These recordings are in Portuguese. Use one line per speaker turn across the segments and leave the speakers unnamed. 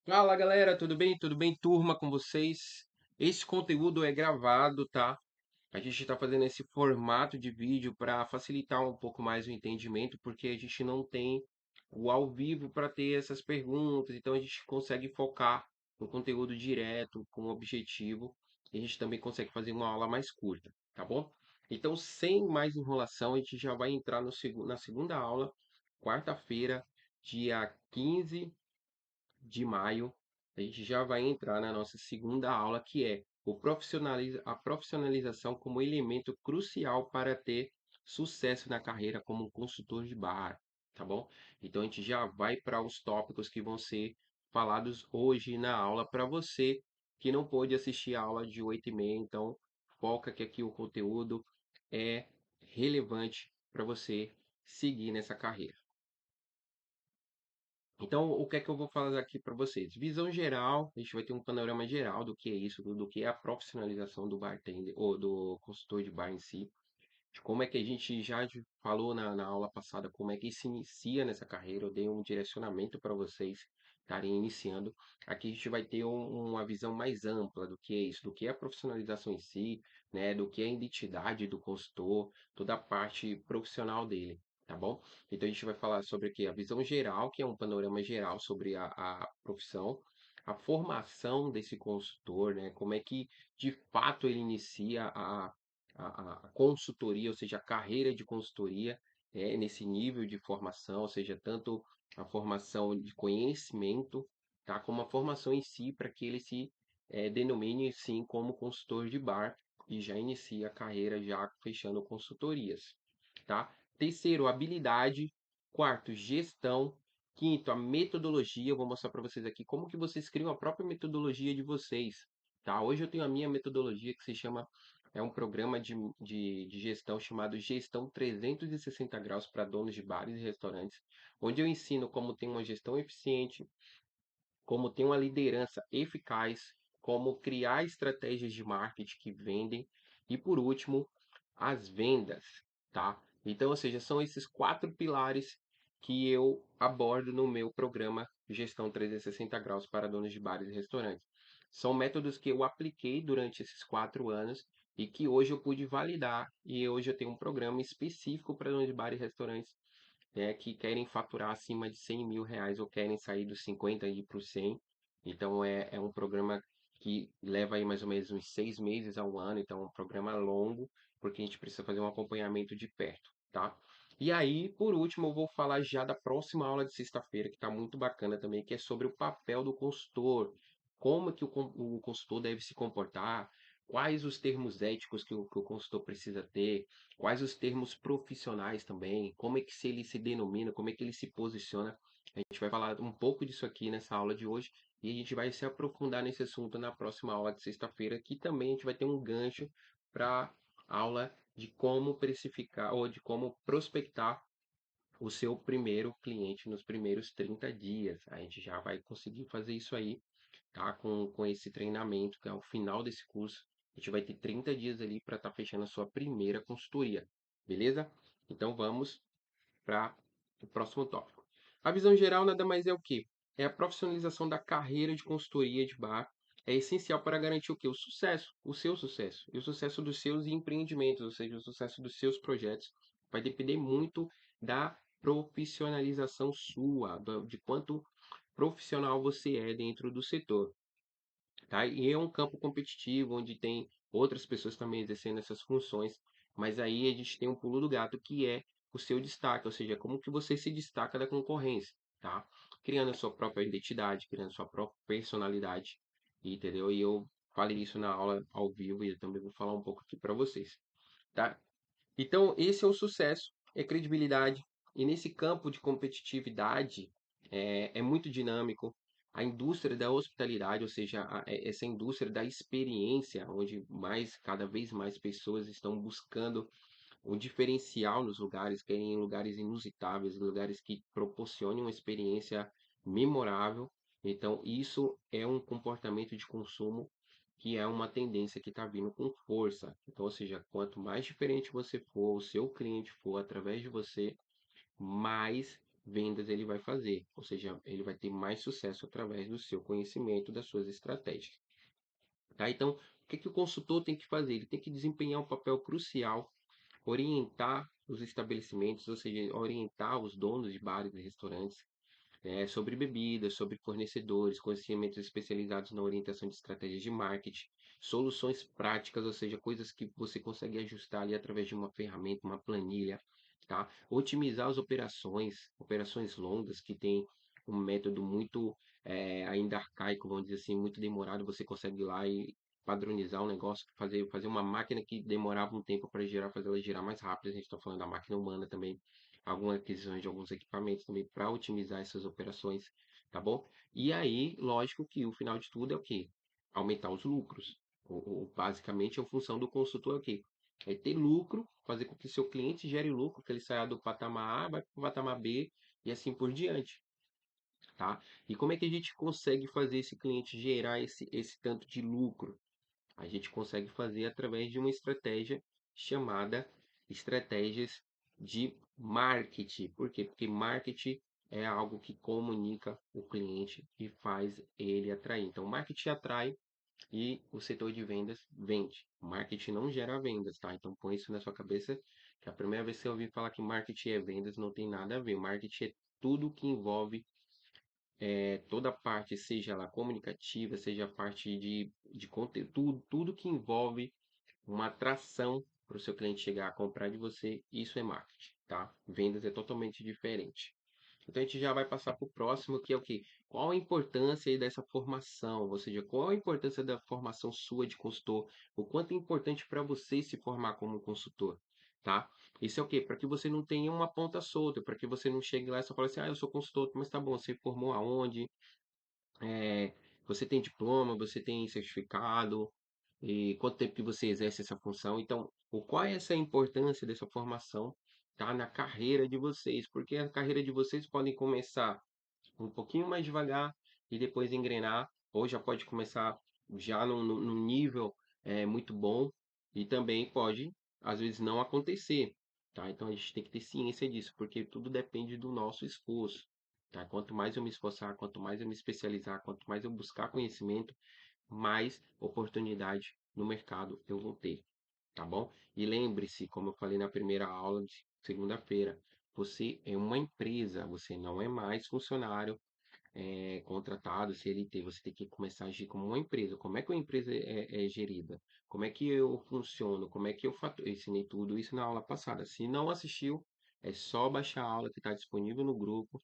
Fala galera, tudo bem? Tudo bem, turma, com vocês? Esse conteúdo é gravado, tá? A gente está fazendo esse formato de vídeo para facilitar um pouco mais o entendimento, porque a gente não tem o ao vivo para ter essas perguntas, então a gente consegue focar no conteúdo direto, com objetivo, e a gente também consegue fazer uma aula mais curta, tá bom? Então, sem mais enrolação, a gente já vai entrar na segunda aula, quarta-feira, dia 15 de maio, a gente já vai entrar na nossa segunda aula, que é a profissionalização como elemento crucial para ter sucesso na carreira como consultor de barra, tá bom? Então a gente já vai para os tópicos que vão ser falados hoje na aula para você que não pôde assistir a aula de 8h30, então foca que aqui o conteúdo é relevante para você seguir nessa carreira. Então, o que é que eu vou falar aqui para vocês? Visão geral, a gente vai ter um panorama geral do que é isso, do que é a profissionalização do bartender ou do consultor de bar em si, de como é que a gente já falou na aula passada, como é que se inicia nessa carreira. Eu dei um direcionamento para vocês estarem iniciando. Aqui a gente vai ter uma visão mais ampla do que é isso, do que é a profissionalização em si, né, do que é a identidade do consultor, toda a parte profissional dele. Tá bom? Então a gente vai falar sobre aqui a visão geral, que é um panorama geral sobre a profissão, a formação desse consultor, né? Como é que de fato ele inicia a consultoria, ou seja, a carreira de consultoria nesse nível de formação, ou seja, tanto a formação de conhecimento, tá, como a formação em si, para que ele se denomine sim como consultor de bar e já inicia a carreira já fechando consultorias, tá? Terceiro, habilidade. Quarto, gestão. Quinto, a metodologia. Eu vou mostrar para vocês aqui como que vocês criam a própria metodologia de vocês, tá? Hoje eu tenho a minha metodologia que se chama, é um programa de gestão chamado Gestão 360 Graus para donos de bares e restaurantes, onde eu ensino como ter uma gestão eficiente, como ter uma liderança eficaz, como criar estratégias de marketing que vendem e, por último, as vendas, tá? Então, ou seja, são esses quatro pilares que eu abordo no meu programa Gestão 360 Graus para donos de bares e restaurantes. São métodos que eu apliquei durante esses 4 anos e que hoje eu pude validar, e hoje eu tenho um programa específico para donos de bares e restaurantes que querem faturar acima de R$ 100.000 ou querem sair dos 50 e ir para o 100. Então é um programa que leva aí mais ou menos uns 6 meses a um ano, então é um programa longo, porque a gente precisa fazer um acompanhamento de perto, tá? E aí, por último, eu vou falar já da próxima aula de sexta-feira, que está muito bacana também, que é sobre o papel do consultor, como que o consultor deve se comportar, quais os termos éticos que o consultor precisa ter, quais os termos profissionais também, como é que ele se denomina, como é que ele se posiciona. A gente vai falar um pouco disso aqui nessa aula de hoje e a gente vai se aprofundar nesse assunto na próxima aula de sexta-feira, que também a gente vai ter um gancho para aula de como precificar ou de como prospectar o seu primeiro cliente nos primeiros 30 dias. A gente já vai conseguir fazer isso aí, tá? Com esse treinamento, que é o final desse curso. A gente vai ter 30 dias ali para estar fechando a sua primeira consultoria, beleza? Então vamos para o próximo tópico. A visão geral nada mais é o que? É a profissionalização da carreira de consultoria de bar. É essencial para garantir o que? O sucesso, o seu sucesso, e o sucesso dos seus empreendimentos, ou seja, o sucesso dos seus projetos. Vai depender muito da profissionalização sua, de quanto profissional você é dentro do setor, tá? E é um campo competitivo onde tem outras pessoas também exercendo essas funções, mas aí a gente tem um pulo do gato que é o seu destaque, ou seja, como que você se destaca da concorrência, tá? Criando a sua própria identidade, criando a sua própria personalidade, entendeu? E eu falei isso na aula ao vivo e eu também vou falar um pouco aqui para vocês, tá? Então, esse é o sucesso, é credibilidade. E nesse campo de competitividade, é muito dinâmico. A indústria da hospitalidade, ou seja, essa indústria da experiência, onde cada vez mais pessoas estão buscando o diferencial nos lugares, querem ir em lugares inusitáveis, lugares que proporcionem uma experiência memorável. Então, isso é um comportamento de consumo que é uma tendência que está vindo com força. Então, ou seja, quanto mais diferente você for, o seu cliente for através de você, mais vendas ele vai fazer, ou seja, ele vai ter mais sucesso através do seu conhecimento, das suas estratégias. Tá? Então, o que que o consultor tem que fazer? Ele tem que desempenhar um papel crucial, orientar os estabelecimentos, ou seja, orientar os donos de bares e restaurantes sobre bebidas, sobre fornecedores, conhecimentos especializados na orientação de estratégias de marketing, soluções práticas, ou seja, coisas que você consegue ajustar ali através de uma ferramenta, uma planilha, tá? Otimizar as operações, operações longas que tem um método muito ainda arcaico, vamos dizer assim, muito demorado, você consegue ir lá e padronizar o negócio, fazer uma máquina que demorava um tempo para girar, fazer ela girar mais rápido. A gente está falando da máquina humana também, algumas aquisições de alguns equipamentos também para otimizar essas operações, tá bom? E aí, lógico que o final de tudo é o quê? Aumentar os lucros. Basicamente, a função do consultor é o quê? É ter lucro, fazer com que seu cliente gere lucro, que ele saia do patamar A, vai para o patamar B e assim por diante, tá? E como é que a gente consegue fazer esse cliente gerar esse tanto de lucro? A gente consegue fazer através de uma estratégia chamada estratégias de marketing. Por quê? Porque marketing é algo que comunica o cliente e faz ele atrair. Então, marketing atrai e o setor de vendas vende. Marketing não gera vendas, tá? Então, põe isso na sua cabeça, que a primeira vez que você ouvir falar que marketing é vendas, não tem nada a ver. Marketing é tudo que envolve toda a parte, seja ela comunicativa, seja a parte de conteúdo, tudo que envolve uma atração para o seu cliente chegar a comprar de você, isso é marketing, tá? Vendas é totalmente diferente. Então a gente já vai passar para o próximo, que é o quê? Qual a importância aí dessa formação? Ou seja, qual a importância da formação sua de consultor? O quanto é importante para você se formar como consultor, tá? Isso é o quê? Para que você não tenha uma ponta solta, para que você não chegue lá e só fale assim, ah, eu sou consultor, mas tá bom, você formou aonde? É, você tem diploma, você tem certificado, e quanto tempo que você exerce essa função. Então, qual é essa importância dessa formação, tá, na carreira de vocês? Porque a carreira de vocês podem começar um pouquinho mais devagar e depois engrenar, ou já pode começar já num nível muito bom e também pode, às vezes, não acontecer, tá? Então a gente tem que ter ciência disso, porque tudo depende do nosso esforço, tá? Quanto mais eu me esforçar, quanto mais eu me especializar, quanto mais eu buscar conhecimento, mais oportunidade no mercado eu vou ter, tá bom? E lembre-se, como eu falei na primeira aula de segunda-feira, você é uma empresa, você não é mais funcionário contratado, CLT, você tem que começar a agir como uma empresa. Como é que uma empresa é gerida? Como é que eu funciono? Como é que eu faturo? Eu ensinei tudo isso na aula passada. Se não assistiu, é só baixar a aula que está disponível no grupo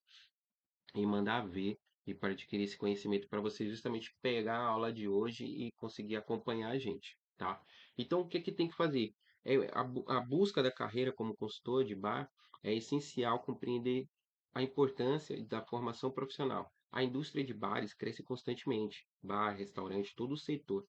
e mandar ver e para adquirir esse conhecimento para você justamente pegar a aula de hoje e conseguir acompanhar a gente, tá? Então, o que que tem que fazer? A busca da carreira como consultor de bar é essencial compreender a importância da formação profissional. A indústria de bares cresce constantemente, bar, restaurante, todo o setor,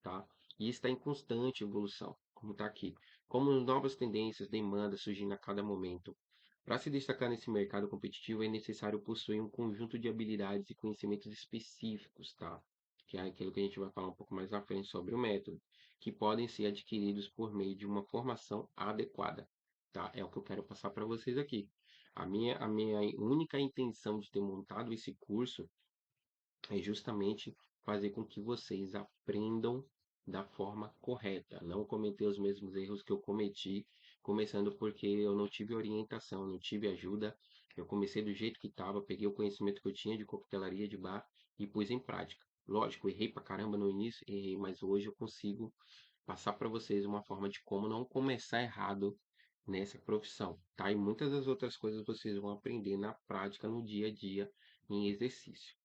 tá? E está em constante evolução, como está aqui. Como novas tendências, demandas surgindo a cada momento. Para se destacar nesse mercado competitivo, é necessário possuir um conjunto de habilidades e conhecimentos específicos, tá? Que é aquilo que a gente vai falar um pouco mais à frente sobre o método, que podem ser adquiridos por meio de uma formação adequada, tá? É o que eu quero passar para vocês aqui. A minha única intenção de ter montado esse curso é justamente fazer com que vocês aprendam da forma correta, não cometer os mesmos erros que eu cometi, começando porque eu não tive orientação, não tive ajuda. Eu comecei do jeito que estava, peguei o conhecimento que eu tinha de coquetelaria de bar e pus em prática. Lógico, errei pra caramba no início, errei, mas hoje eu consigo passar para vocês uma forma de como não começar errado nessa profissão, tá? E muitas das outras coisas vocês vão aprender na prática, no dia a dia, em exercício.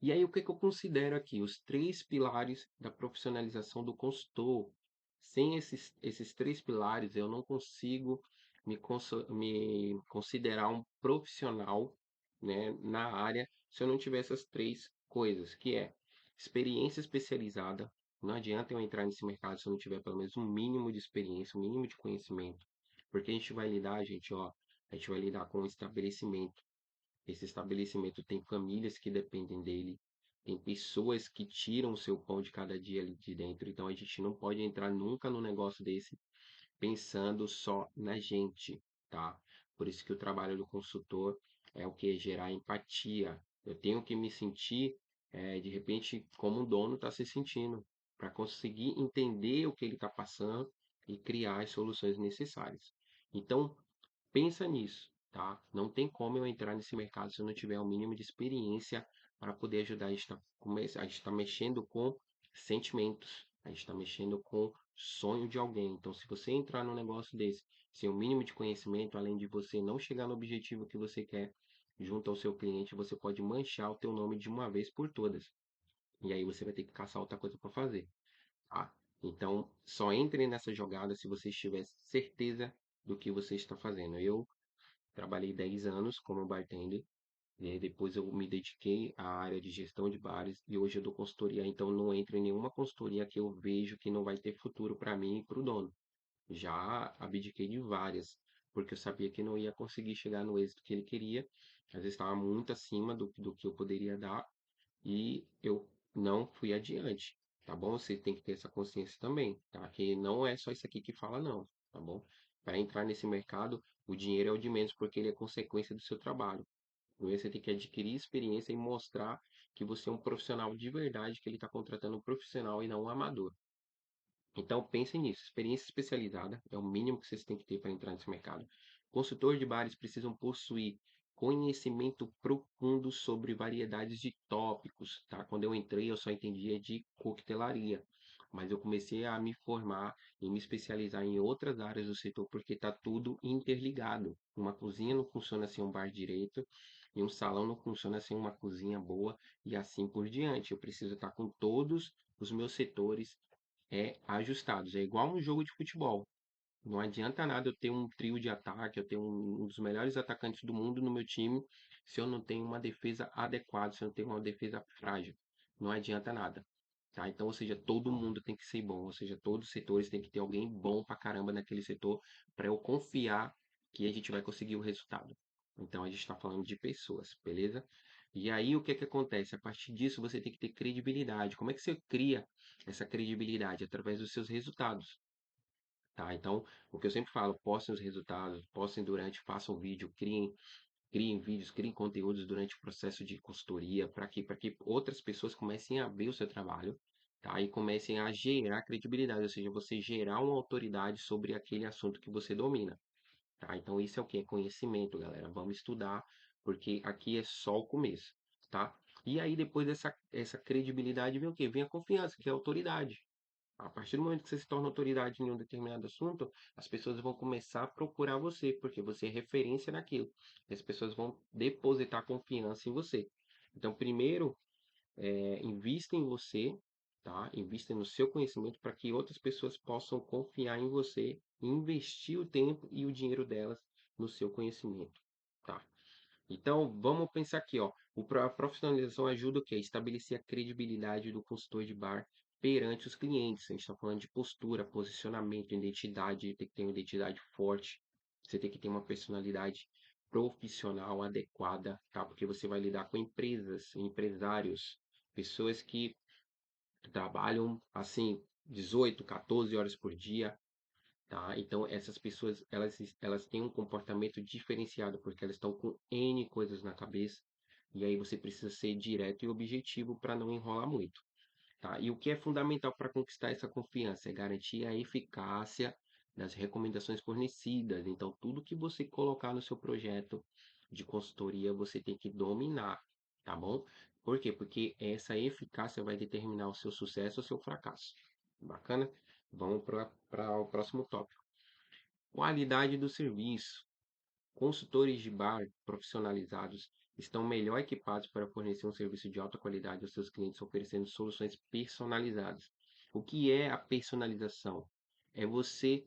E aí, o que que eu considero aqui? Os três pilares da profissionalização do consultor. Sem esses três pilares, eu não consigo me considerar um profissional, né, na área se eu não tiver essas três coisas, que é experiência especializada. Não adianta eu entrar nesse mercado se eu não tiver pelo menos um mínimo de experiência, um mínimo de conhecimento. Porque a gente vai lidar, gente, ó, a gente vai lidar com um estabelecimento. Esse estabelecimento tem famílias que dependem dele, tem pessoas que tiram o seu pão de cada dia ali de dentro. Então a gente não pode entrar nunca num negócio desse pensando só na gente, tá? Por isso que o trabalho do consultor é o que? Gerar empatia. Eu tenho que me sentir, de repente, como um dono está se sentindo, para conseguir entender o que ele está passando e criar as soluções necessárias. Então, pensa nisso, tá? Não tem como eu entrar nesse mercado se eu não tiver o mínimo de experiência para poder ajudar. A gente está mexendo com sentimentos, a gente está mexendo com sonho de alguém. Então, se você entrar num negócio desse, sem o mínimo de conhecimento, além de você não chegar no objetivo que você quer junto ao seu cliente, você pode manchar o teu nome de uma vez por todas. E aí você vai ter que caçar outra coisa para fazer, tá? Então, só entre nessa jogada se você tiver certeza do que você está fazendo. Eu trabalhei 10 anos como bartender, e aí depois eu me dediquei à área de gestão de bares e hoje eu dou consultoria. Então não entro em nenhuma consultoria que eu vejo que não vai ter futuro para mim e para o dono. Já abdiquei de várias, porque eu sabia que não ia conseguir chegar no êxito que ele queria. Às vezes estava muito acima do que eu poderia dar e eu não fui adiante, tá bom? Você tem que ter essa consciência também, tá? Que não é só isso aqui que fala, não, tá bom? Para entrar nesse mercado, o dinheiro é o de menos porque ele é consequência do seu trabalho. Primeiro você tem que adquirir experiência e mostrar que você é um profissional de verdade, que ele está contratando um profissional e não um amador. Então, pensem nisso. Experiência especializada é o mínimo que vocês têm que ter para entrar nesse mercado. Consultores de bares precisam possuir conhecimento profundo sobre variedades de tópicos, tá? Quando eu entrei, eu só entendia de coquetelaria, mas eu comecei a me formar e me especializar em outras áreas do setor porque está tudo interligado. Uma cozinha não funciona sem um bar direito, e um salão não funciona sem uma cozinha boa e assim por diante. Eu preciso estar com todos os meus setores ajustados. É igual um jogo de futebol. Não adianta nada eu ter um trio de ataque, eu ter um dos melhores atacantes do mundo no meu time, se eu não tenho uma defesa adequada, se eu não tenho uma defesa frágil. Não adianta nada. Tá? Então, ou seja, todo mundo tem que ser bom, ou seja, todos os setores tem que ter alguém bom pra caramba naquele setor para eu confiar que a gente vai conseguir o resultado. Então, a gente está falando de pessoas, beleza? E aí, o que que acontece? A partir disso, você tem que ter credibilidade. Como é que você cria essa credibilidade? Através dos seus resultados. Tá? Então, o que eu sempre falo, postem os resultados, postem durante, façam vídeo, criem vídeos, criem conteúdos durante o processo de consultoria, para quê? Para que outras pessoas comecem a ver o seu trabalho, tá? E comecem a gerar credibilidade, ou seja, você gerar uma autoridade sobre aquele assunto que você domina, tá? Então, isso é o que? É conhecimento, galera. Vamos estudar, porque aqui é só o começo, tá? E aí, depois essa credibilidade, vem o quê? Vem a confiança, que é a autoridade. A partir do momento que você se torna autoridade em um determinado assunto, as pessoas vão começar a procurar você, porque você é referência naquilo. E as pessoas vão depositar confiança em você. Então, primeiro, invista em você, tá? Invista no seu conhecimento para que outras pessoas possam confiar em você e investir o tempo e o dinheiro delas no seu conhecimento, tá? Então, vamos pensar aqui, ó. A profissionalização ajuda o quê? A estabelecer a credibilidade do consultor de bar perante os clientes. A gente está falando de postura, posicionamento, identidade, tem que ter uma identidade forte. Você tem que ter uma personalidade profissional adequada, tá? Porque você vai lidar com empresas, empresários, pessoas que trabalham assim 18, 14 horas por dia, tá? Então essas pessoas elas têm um comportamento diferenciado porque elas estão com N coisas na cabeça e aí você precisa ser direto e objetivo para não enrolar muito, tá? E o que é fundamental para conquistar essa confiança é garantir a eficácia das recomendações fornecidas. Então tudo que você colocar no seu projeto de consultoria você tem que dominar, tá bom? Por quê? Porque essa eficácia vai determinar o seu sucesso ou o seu fracasso. Bacana? Vamos para o próximo tópico. Qualidade do serviço. Consultores de bar profissionalizados estão melhor equipados para fornecer um serviço de alta qualidade aos seus clientes, oferecendo soluções personalizadas. O que é a personalização? É você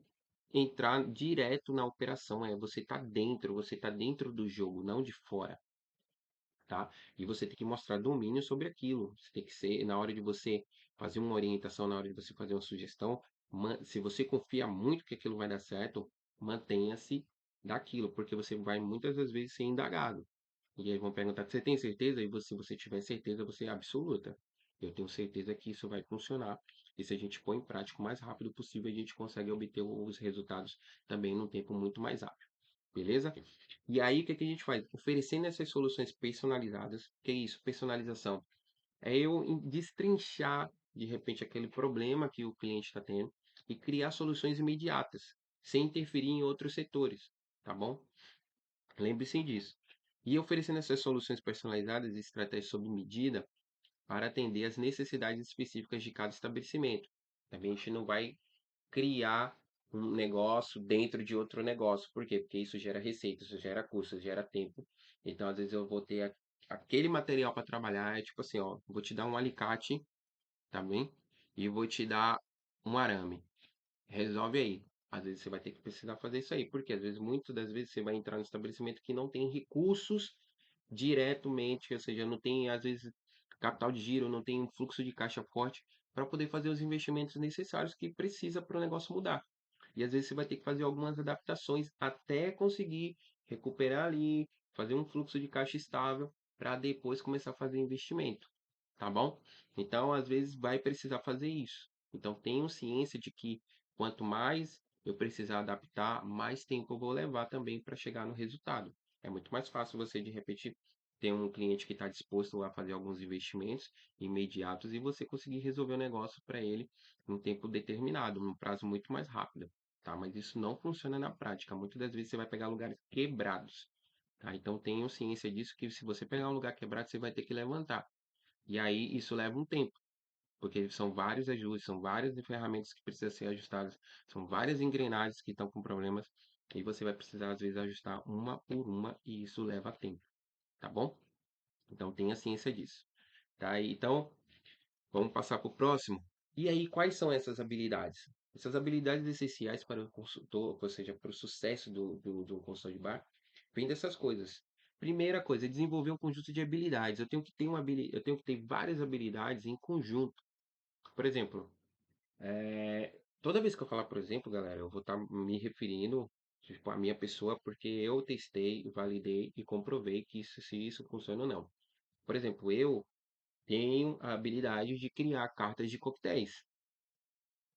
entrar direto na operação, é você tá dentro do jogo, não de fora, tá? E você tem que mostrar domínio sobre aquilo. Você tem que ser, na hora de você fazer uma orientação, na hora de você fazer uma sugestão, se você confia muito que aquilo vai dar certo, mantenha-se daquilo, porque você vai muitas das vezes ser indagado. E aí vão perguntar, você tem certeza? E você, se você tiver certeza, você é absoluta. Eu tenho certeza que isso vai funcionar. E se a gente põe em prática o mais rápido possível, a gente consegue obter os resultados também num tempo muito mais rápido. beleza? E aí, o que que a gente faz? Oferecendo essas soluções personalizadas. Que é isso? Personalização. É eu destrinchar, de repente, aquele problema que o cliente está tendo e criar soluções imediatas, sem interferir em outros setores, tá bom? Lembre-se disso. E oferecendo essas soluções personalizadas e estratégias sob medida para atender às necessidades específicas de cada estabelecimento. Também a gente não vai criar um negócio dentro de outro negócio. Por quê? Porque isso gera receita, isso gera custo, isso gera tempo. Então, às vezes, eu vou ter aquele material para trabalhar, é tipo assim, ó, vou te dar um alicate, tá bem? E vou te dar um arame. Resolve aí. Às vezes você vai ter que precisar fazer isso aí, porque às vezes, muitas das vezes, você vai entrar no estabelecimento que não tem recursos diretamente, ou seja, não tem, às vezes, capital de giro, não tem um fluxo de caixa forte para poder fazer os investimentos necessários que precisa para o negócio mudar. E às vezes você vai ter que fazer algumas adaptações até conseguir recuperar ali, fazer um fluxo de caixa estável para depois começar a fazer investimento, tá bom? Então, às vezes vai precisar fazer isso. Então, tenham ciência de que quanto mais eu precisar adaptar, mais tempo eu vou levar também para chegar no resultado. É muito mais fácil você, de repente, ter um cliente que está disposto a fazer alguns investimentos imediatos e você conseguir resolver o negócio para ele num tempo determinado, num prazo muito mais rápido, tá? Mas isso não funciona na prática. Muitas das vezes você vai pegar lugares quebrados, tá? Então tenham ciência disso que se você pegar um lugar quebrado, você vai ter que levantar. E aí isso leva um tempo, porque são vários ajustes, são várias ferramentas que precisam ser ajustadas, são várias engrenagens que estão com problemas, e você vai precisar às vezes ajustar uma por uma e isso leva tempo, tá bom? Então tenha ciência disso, tá? Então vamos passar para o próximo. E aí, quais são essas habilidades? Essas habilidades essenciais para o consultor, ou seja, para o sucesso do consultor de bar, vem dessas coisas. Primeira coisa, desenvolver um conjunto de habilidades. Eu tenho que ter eu tenho que ter várias habilidades em conjunto. Por exemplo, toda vez que eu falar, por exemplo, galera, eu vou estar me referindo tipo, à minha pessoa porque eu testei, validei e comprovei que se isso funciona ou não. Por exemplo, eu tenho a habilidade de criar cartas de coquetéis.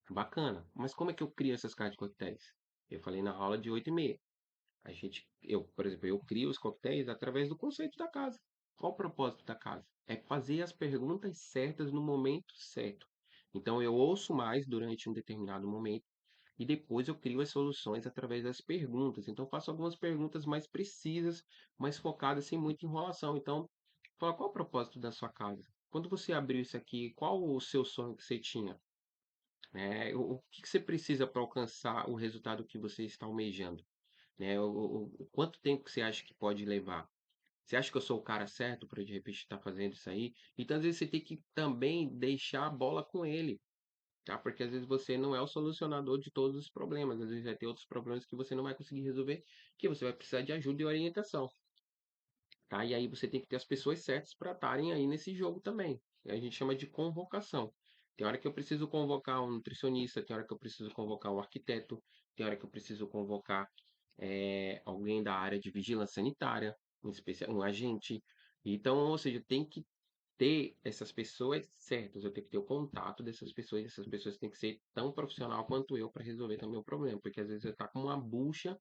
Bacana. Mas como é que eu crio essas cartas de coquetéis? Eu falei na aula de 8h30. Por exemplo, eu crio os coquetéis através do conceito da casa. Qual o propósito da casa? É fazer as perguntas certas no momento certo. Então eu ouço mais durante um determinado momento e depois eu crio as soluções através das perguntas. Então eu faço algumas perguntas mais precisas, mais focadas, sem muita enrolação. Então, fala qual o propósito da sua casa? Quando você abriu isso aqui, qual o seu sonho que você tinha? O que que você precisa para alcançar o resultado que você está almejando? O quanto tempo que você acha que pode levar? Você acha que eu sou o cara certo para de repente estar fazendo isso aí? Então, às vezes, você tem que também deixar a bola com ele, tá? Porque às vezes você não é o solucionador de todos os problemas. Às vezes vai ter outros problemas que você não vai conseguir resolver, que você vai precisar de ajuda e orientação, tá? E aí você tem que ter as pessoas certas para estarem aí nesse jogo também. A gente chama de convocação. Tem hora que eu preciso convocar um nutricionista, tem hora que eu preciso convocar um arquiteto, tem hora que eu preciso convocar alguém da área de vigilância sanitária, um especial, um agente. Então, ou seja, tem que ter essas pessoas certas, eu tenho que ter o contato dessas pessoas, e essas pessoas têm que ser tão profissional quanto eu para resolver também o problema, porque às vezes você está com uma bucha,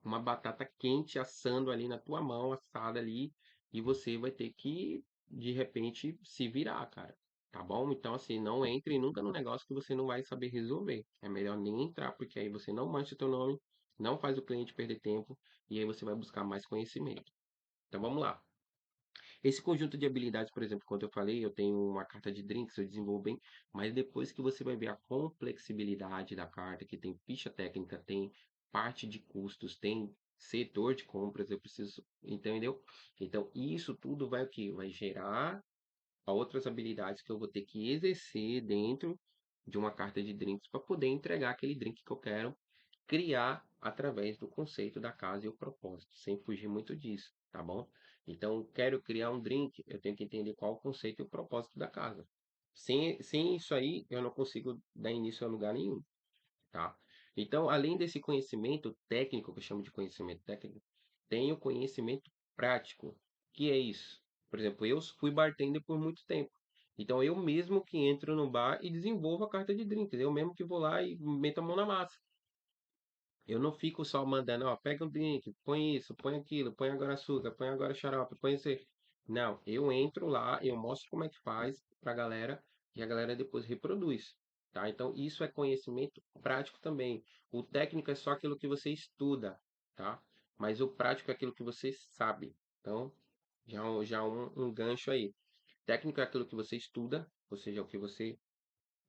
uma batata quente assando ali na tua mão, assada ali, e você vai ter que, de repente, se virar, cara. Tá bom? Então, assim, não entre nunca no negócio que você não vai saber resolver. É melhor nem entrar, porque aí você não mancha o teu nome, não faz o cliente perder tempo, e aí você vai buscar mais conhecimento. Então, vamos lá. Esse conjunto de habilidades, por exemplo, quando eu falei, eu tenho uma carta de drinks, eu desenvolvo bem, mas depois que você vai ver a complexibilidade da carta, que tem ficha técnica, tem parte de custos, tem setor de compras, eu preciso, entendeu? Então, isso tudo vai o quê? Vai gerar outras habilidades que eu vou ter que exercer dentro de uma carta de drinks para poder entregar aquele drink que eu quero criar através do conceito da casa e o propósito, sem fugir muito disso, tá bom? Então, quero criar um drink, eu tenho que entender qual o conceito e o propósito da casa. Sem isso aí, eu não consigo dar início a lugar nenhum, tá? Então, além desse conhecimento técnico, que eu chamo de conhecimento técnico, tem o conhecimento prático, que é isso. Por exemplo, eu fui bartender por muito tempo. Então, eu mesmo que entro no bar e desenvolvo a carta de drinks. Eu mesmo que vou lá e meto a mão na massa. Eu não fico só mandando, ó, pega um drink, põe isso, põe aquilo, põe agora açúcar, põe agora xarope, põe isso aí. Não, eu entro lá, eu mostro como é que faz pra galera e a galera depois reproduz, tá? Então isso é conhecimento prático também. O técnico é só aquilo que você estuda, tá? Mas o prático é aquilo que você sabe. Então, já um gancho aí. Técnico é aquilo que você estuda, ou seja, o que você,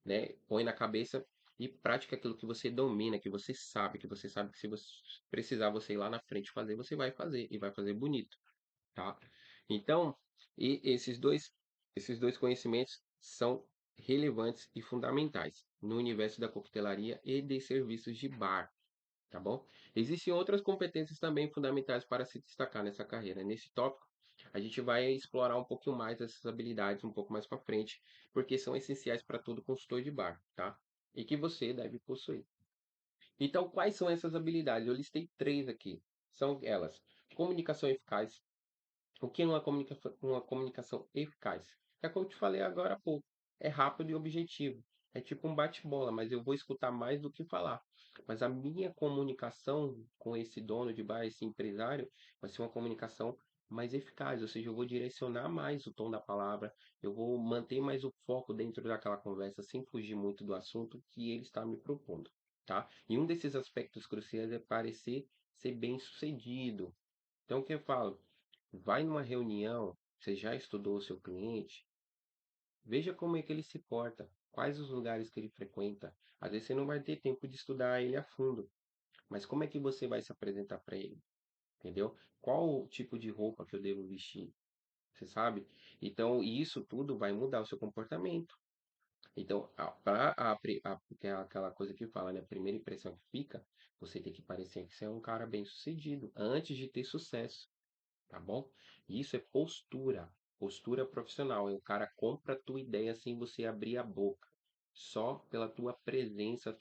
né, põe na cabeça e prática aquilo que você domina, que você sabe que se você precisar você ir lá na frente fazer, você vai fazer e vai fazer bonito, tá? Então, esses dois conhecimentos são relevantes e fundamentais no universo da coquetelaria e de serviços de bar, tá bom? Existem outras competências também fundamentais para se destacar nessa carreira. Nesse tópico, a gente vai explorar um pouquinho mais essas habilidades um pouco mais para frente, porque são essenciais para todo consultor de bar, tá? E que você deve possuir. Então, quais são essas habilidades? Eu listei três aqui. São elas: comunicação eficaz, o que é uma comunicação eficaz? É como eu te falei agora há pouco. É rápido e objetivo. É tipo um bate-bola, mas eu vou escutar mais do que falar. Mas a minha comunicação com esse dono de bar, esse empresário, vai ser uma comunicação mais eficaz, ou seja, eu vou direcionar mais o tom da palavra, eu vou manter mais o foco dentro daquela conversa, sem fugir muito do assunto que ele está me propondo, tá? E um desses aspectos cruciais é parecer ser bem-sucedido. Então, o que eu falo? Vai numa reunião, você já estudou o seu cliente, veja como é que ele se porta, quais os lugares que ele frequenta. Às vezes você não vai ter tempo de estudar ele a fundo, mas como é que você vai se apresentar para ele? Entendeu? Qual o tipo de roupa que eu devo vestir? Você sabe? Então, isso tudo vai mudar o seu comportamento. Então, porque é aquela coisa que fala, né? A primeira impressão que fica, você tem que parecer que você é um cara bem sucedido antes de ter sucesso, tá bom? Isso é postura, postura profissional. É o cara compra a tua ideia sem você abrir a boca, só pela tua presença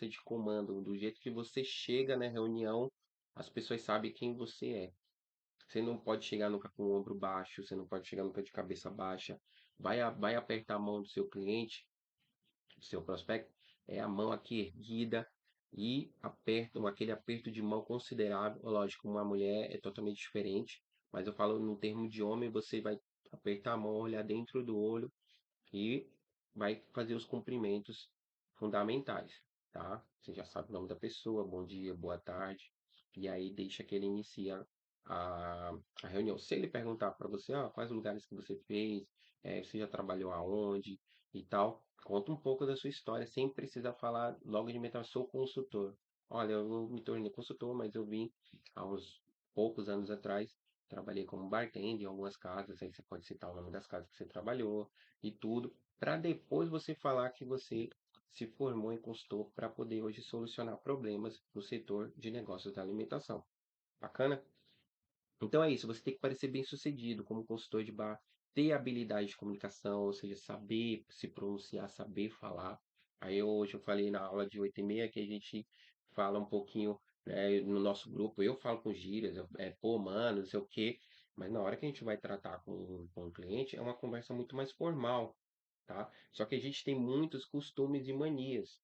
de comando, do jeito que você chega na reunião, as pessoas sabem quem você é. Você não pode chegar nunca com o ombro baixo, você não pode chegar nunca de cabeça baixa. Vai apertar a mão do seu cliente, do seu prospecto, é a mão aqui erguida e aquele aperto de mão considerável. Lógico, uma mulher é totalmente diferente, mas eu falo no termo de homem, você vai apertar a mão, olhar dentro do olho e vai fazer os cumprimentos fundamentais, tá? Você já sabe o nome da pessoa, bom dia, boa tarde, e aí deixa que ele inicie a, a reunião. Se ele perguntar para você, quais lugares que você fez, você já trabalhou aonde e tal, conta um pouco da sua história, sem precisar falar logo de imediato, sou consultor. Olha, eu me tornei consultor, mas eu vim há uns poucos anos atrás, trabalhei como bartender em algumas casas, aí você pode citar o nome das casas que você trabalhou, e tudo, para depois você falar que você se formou em consultor para poder hoje solucionar problemas no setor de negócios da alimentação. Bacana? Então é isso, você tem que parecer bem-sucedido como consultor de bar, ter habilidade de comunicação, ou seja, saber se pronunciar, saber falar. Aí hoje eu falei na aula de 8h30 que a gente fala um pouquinho, né, no nosso grupo, eu falo com gírias, pô, mano, não sei o quê, mas na hora que a gente vai tratar com o cliente, é uma conversa muito mais formal, tá? Só que a gente tem muitos costumes e manias.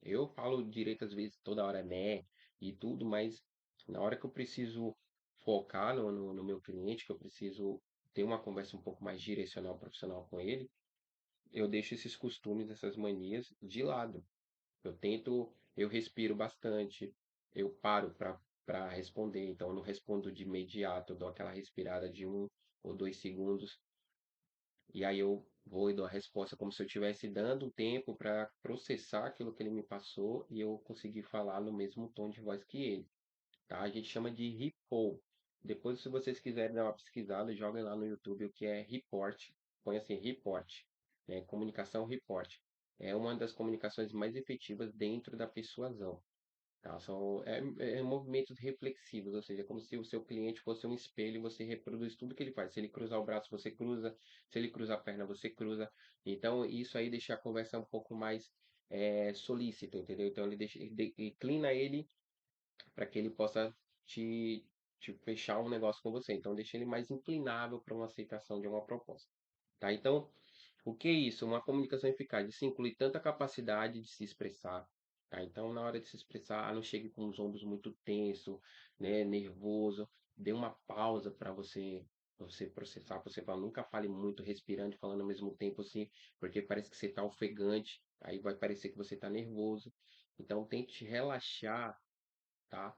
Eu falo direito às vezes toda hora, né, e tudo, mas na hora que eu preciso focar no meu cliente, que eu preciso ter uma conversa um pouco mais direcional, profissional com ele, eu deixo esses costumes, essas manias de lado. Eu respiro bastante, eu paro para responder, então eu não respondo de imediato, eu dou aquela respirada de 1 ou 2 segundos, e aí eu vou e dou a resposta como se eu estivesse dando tempo para processar aquilo que ele me passou e eu conseguir falar no mesmo tom de voz que ele, tá? A gente chama de report. Depois, se vocês quiserem dar uma pesquisada, joguem lá no YouTube o que é report. Põe assim, report, né? Comunicação report. É uma das comunicações mais efetivas dentro da persuasão. Tá? Movimentos reflexivos, ou seja, como se o seu cliente fosse um espelho e você reproduz tudo que ele faz. Se ele cruzar o braço, você cruza. Se ele cruzar a perna, você cruza. Então, isso aí deixa a conversa um pouco mais solícita, entendeu? Então, ele inclina ele para que ele possa te, te fechar um negócio com você. Então, deixa ele mais inclinável para uma aceitação de uma proposta. Tá? Então, o que é isso? Uma comunicação eficaz. Isso inclui tanto a capacidade de se expressar, tá? Então, na hora de se expressar, não chegue com os ombros muito tenso, né, nervoso. Dê uma pausa para você processar, pra você falar, nunca fale muito respirando e falando ao mesmo tempo assim, porque parece que você está ofegante, aí vai parecer que você está nervoso. Então, tente relaxar, tá?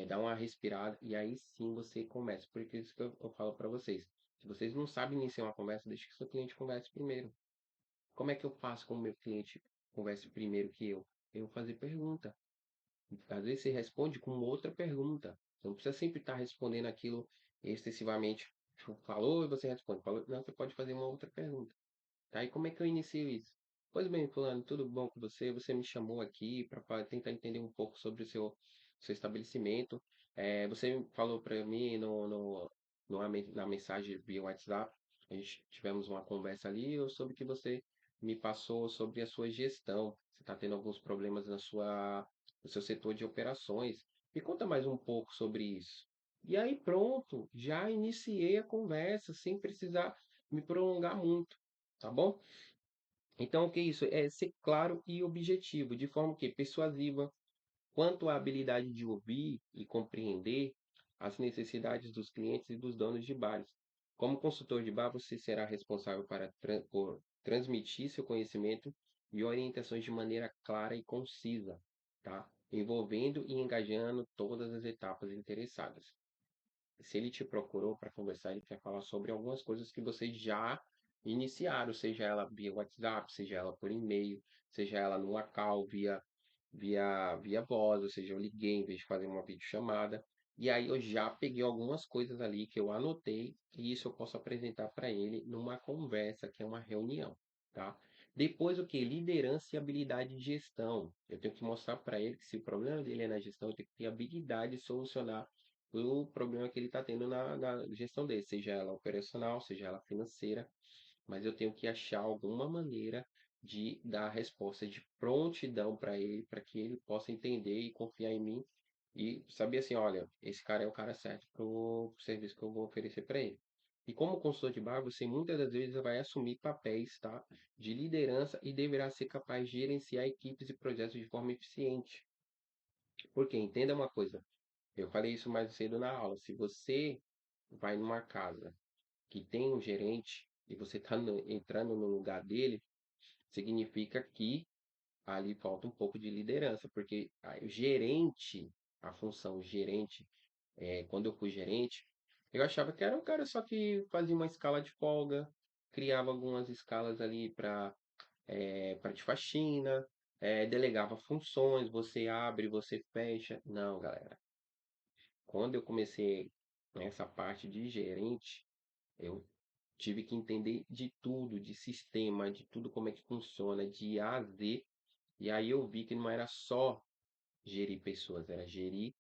Dá uma respirada e aí sim você começa. Por isso que eu falo para vocês. Se vocês não sabem iniciar uma conversa, deixe que seu cliente converse primeiro. Como é que eu faço com o meu cliente converse primeiro que eu? Eu vou fazer pergunta. Às vezes você responde com outra pergunta. Você não precisa sempre estar respondendo aquilo excessivamente. Tipo, falou e você responde. Falou, não, você pode fazer uma outra pergunta. Tá? E como é que eu inicio isso? Pois bem, fulano, tudo bom com você? Você me chamou aqui para tentar entender um pouco sobre o seu estabelecimento. Você falou para mim na mensagem via WhatsApp, a gente tivemos uma conversa ali, eu soube que você me passou sobre a sua gestão. Você está tendo alguns problemas no seu setor de operações. Me conta mais um pouco sobre isso. E aí pronto, já iniciei a conversa sem precisar me prolongar muito, tá bom? Então, o que é isso? É ser claro e objetivo, de forma que persuasiva, quanto à habilidade de ouvir e compreender as necessidades dos clientes e dos donos de bares. Como consultor de bar, você será responsável por transmitir seu conhecimento e orientações de maneira clara e concisa, tá? Envolvendo e engajando todas as etapas interessadas. Se ele te procurou para conversar, ele quer falar sobre algumas coisas que vocês já iniciaram, seja ela via WhatsApp, seja ela por e-mail, seja ela numa call via voz, ou seja, eu liguei em vez de fazer uma videochamada. E aí eu já peguei algumas coisas ali que eu anotei e isso eu posso apresentar para ele numa conversa, que é uma reunião, tá? Depois o que? Liderança e habilidade de gestão. Eu tenho que mostrar para ele que se o problema dele é na gestão, eu tenho que ter habilidade de solucionar o problema que ele está tendo na gestão dele, seja ela operacional, seja ela financeira, mas eu tenho que achar alguma maneira de dar a resposta de prontidão para ele, para que ele possa entender e confiar em mim e saber assim, olha, esse cara é o cara certo para o serviço que eu vou oferecer para ele. E como consultor de bar, você muitas das vezes vai assumir papéis, tá, de liderança e deverá ser capaz de gerenciar equipes e projetos de forma eficiente. Porque entenda uma coisa, eu falei isso mais cedo na aula. Se você vai numa casa que tem um gerente e você está entrando no lugar dele, significa que ali falta um pouco de liderança, porque o gerente, a função gerente, quando eu fui gerente, eu achava que era um cara só que fazia uma escala de folga, criava algumas escalas ali para de faxina, delegava funções, você abre, você fecha. Não, galera. Quando eu comecei nessa parte de gerente, eu tive que entender de tudo, de sistema, de tudo como é que funciona, de A a Z. E aí eu vi que não era só gerir pessoas, era gerir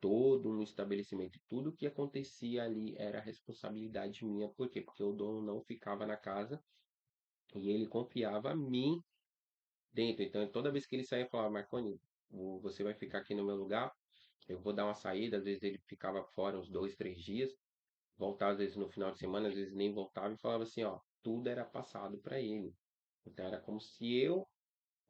todo um estabelecimento. E tudo que acontecia ali era responsabilidade minha. Por quê? Porque o dono não ficava na casa e ele confiava a mim dentro. Então, toda vez que ele saía, eu falava, Marconi, você vai ficar aqui no meu lugar, eu vou dar uma saída. Às vezes ele ficava fora uns 2, 3 dias. Voltava às vezes no final de semana, às vezes nem voltava e falava assim, ó, tudo era passado para ele. Então era como se eu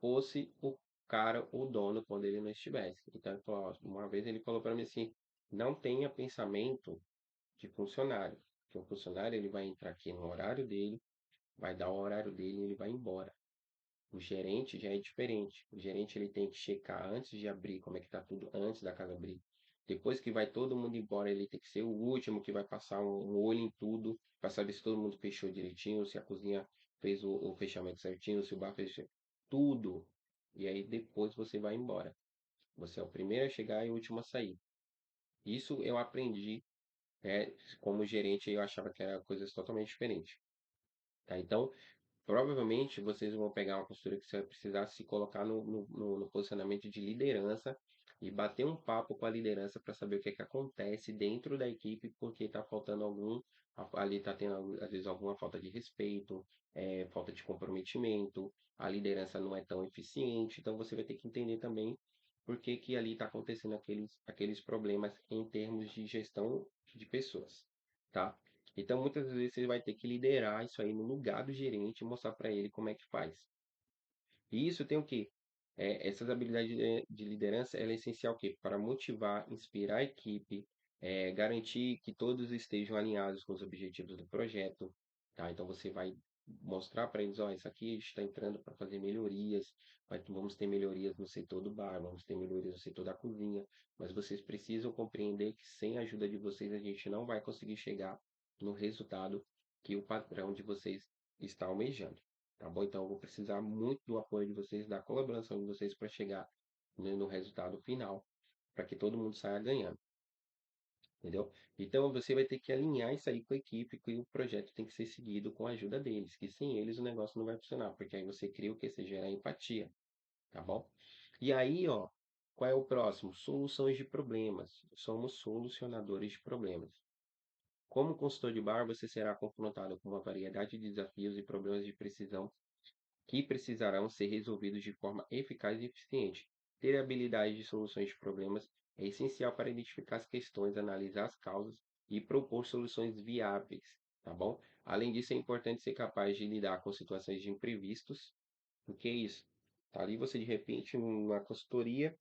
fosse o cara, o dono, quando ele não estivesse. Então ele falou, ó, uma vez ele falou para mim assim, não tenha pensamento de funcionário, que o funcionário ele vai entrar aqui no horário dele, vai dar o horário dele e ele vai embora. O gerente já é diferente. O gerente ele tem que checar antes de abrir como é que tá tudo antes da casa abrir. Depois que vai todo mundo embora, ele tem que ser o último que vai passar um olho em tudo, para saber se todo mundo fechou direitinho, se a cozinha fez o fechamento certinho, se o bar fez tudo. E aí depois você vai embora. Você é o primeiro a chegar e o último a sair. Isso eu aprendi, como gerente, eu achava que era coisas totalmente diferentes. Tá? Então, provavelmente vocês vão pegar uma postura que você vai precisar se colocar no posicionamento de liderança e bater um papo com a liderança para saber o que é que acontece dentro da equipe, porque está faltando ali está tendo às vezes alguma falta de respeito, falta de comprometimento, a liderança não é tão eficiente, então você vai ter que entender também por que que ali está acontecendo aqueles problemas em termos de gestão de pessoas, tá? Então, muitas vezes você vai ter que liderar isso aí no lugar do gerente e mostrar para ele como é que faz. E isso tem o quê? Essas habilidades de liderança, ela é essencial o quê? Para motivar, inspirar a equipe, garantir que todos estejam alinhados com os objetivos do projeto, tá? Então você vai mostrar para eles, ó, isso aqui a gente está entrando para fazer melhorias, vamos ter melhorias no setor do bar, vamos ter melhorias no setor da cozinha, mas vocês precisam compreender que sem a ajuda de vocês a gente não vai conseguir chegar no resultado que o patrão de vocês está almejando. Tá bom? Então eu vou precisar muito do apoio de vocês, da colaboração de vocês para chegar no resultado final, para que todo mundo saia ganhando, entendeu? Então você vai ter que alinhar isso aí com a equipe, que o projeto tem que ser seguido com a ajuda deles, que sem eles o negócio não vai funcionar, porque aí você cria o que? Você gera empatia, tá bom? E aí, ó, qual é o próximo? Soluções de problemas. Somos solucionadores de problemas. Como consultor de bar, você será confrontado com uma variedade de desafios e problemas de precisão que precisarão ser resolvidos de forma eficaz e eficiente. Ter habilidade de soluções de problemas é essencial para identificar as questões, analisar as causas e propor soluções viáveis, tá bom? Além disso, é importante ser capaz de lidar com situações de imprevistos. O que é isso? Tá ali você de repente numa consultoria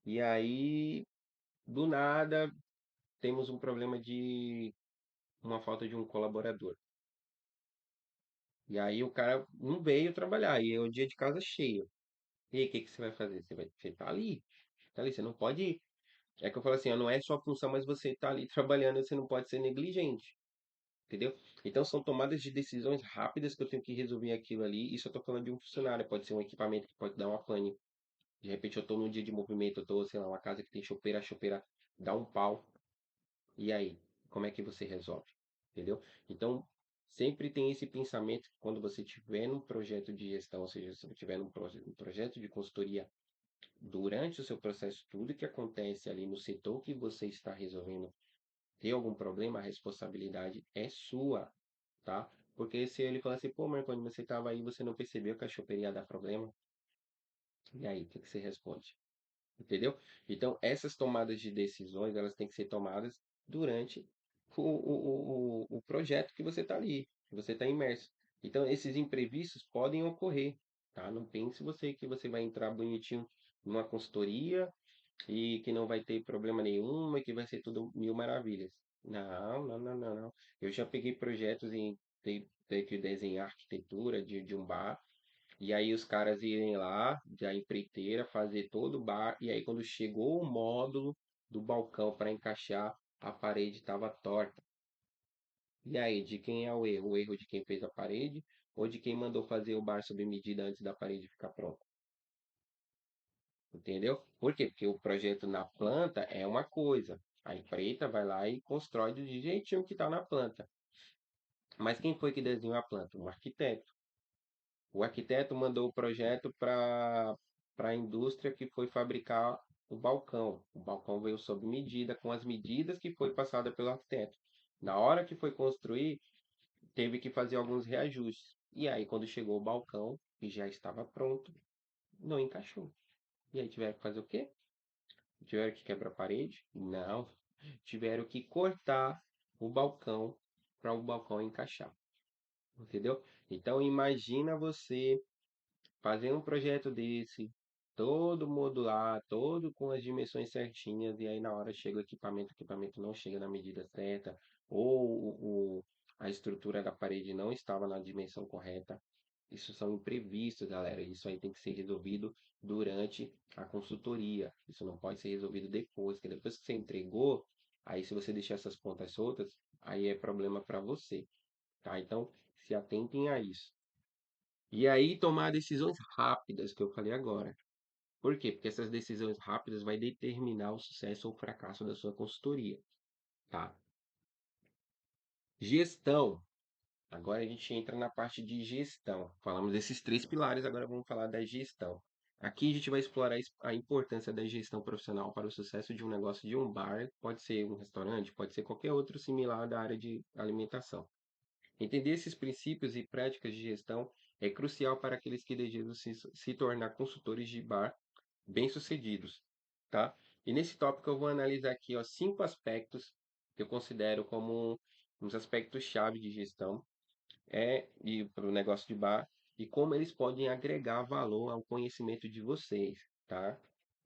e aí do nada temos um problema de uma falta de um colaborador. E aí o cara não veio trabalhar e é o dia de casa cheio. E aí, o que que você vai fazer? Você tá ali. Tá ali, você não pode. É que eu falo assim, ó, não é sua função, mas você tá ali trabalhando, você não pode ser negligente. Entendeu? Então são tomadas de decisões rápidas que eu tenho que resolver aquilo ali. Isso eu tô falando de um funcionário, pode ser um equipamento que pode dar uma pane. De repente eu tô num dia de movimento, eu tô, sei lá, uma casa que tem chopeira, a chopeira dá um pau. E aí, como é que você resolve? Entendeu? Então, sempre tem esse pensamento que quando você tiver num projeto de gestão, ou seja, se você tiver um projeto de consultoria, durante o seu processo, tudo que acontece ali no setor que você está resolvendo, tem algum problema, a responsabilidade é sua, tá? Porque se ele falar assim, pô, Marconi, você estava aí, você não percebeu que a choperia ia dar problema? E aí, o que que você responde? Entendeu? Então, essas tomadas de decisões, elas têm que ser tomadas durante o projeto que você está ali, que você está imerso. Então, esses imprevistos podem ocorrer, tá? Não pense você que você vai entrar bonitinho numa consultoria e que não vai ter problema nenhum e que vai ser tudo mil maravilhas. Não, não, não, não, não. Eu já peguei projetos em ter que desenhar arquitetura de um bar, e aí os caras irem lá, da empreiteira, fazer todo o bar, e aí quando chegou o módulo do balcão para encaixar, a parede estava torta. E aí, de quem é o erro? O erro de quem fez a parede ou de quem mandou fazer o bar sob medida antes da parede ficar pronta? Entendeu? Por quê? Porque o projeto na planta é uma coisa. A empreita vai lá e constrói do jeitinho que está na planta. Mas quem foi que desenhou a planta? Um arquiteto. O arquiteto mandou o projeto para a indústria que foi fabricar o balcão. O balcão veio sob medida, com as medidas que foi passada pelo arquiteto. Na hora que foi construir, teve que fazer alguns reajustes. E aí, quando chegou o balcão, que já estava pronto, não encaixou. E aí tiveram que fazer o quê? Tiveram que quebrar a parede? Não. Tiveram que cortar o balcão para o balcão encaixar. Entendeu? Então imagina você fazer um projeto desse, todo modular, todo com as dimensões certinhas, e aí na hora chega o equipamento não chega na medida certa, ou a estrutura da parede não estava na dimensão correta. Isso são imprevistos, galera. Isso aí tem que ser resolvido durante a consultoria. Isso não pode ser resolvido depois, que depois que você entregou, aí se você deixar essas pontas soltas, aí é problema para você, tá? Então, se atentem a isso. E aí tomar decisões rápidas, que eu falei agora. Por quê? Porque essas decisões rápidas vai determinar o sucesso ou o fracasso da sua consultoria, tá? Gestão. Agora a gente entra na parte de gestão. Falamos desses três pilares, agora vamos falar da gestão. Aqui a gente vai explorar a importância da gestão profissional para o sucesso de um negócio de um bar, pode ser um restaurante, pode ser qualquer outro similar da área de alimentação. Entender esses princípios e práticas de gestão é crucial para aqueles que desejam se tornar consultores de bar bem-sucedidos, tá? E nesse tópico eu vou analisar aqui, ó, 5 aspectos que eu considero como uns aspectos chave de gestão e para o negócio de bar. e como eles podem agregar valor ao conhecimento de vocês, tá?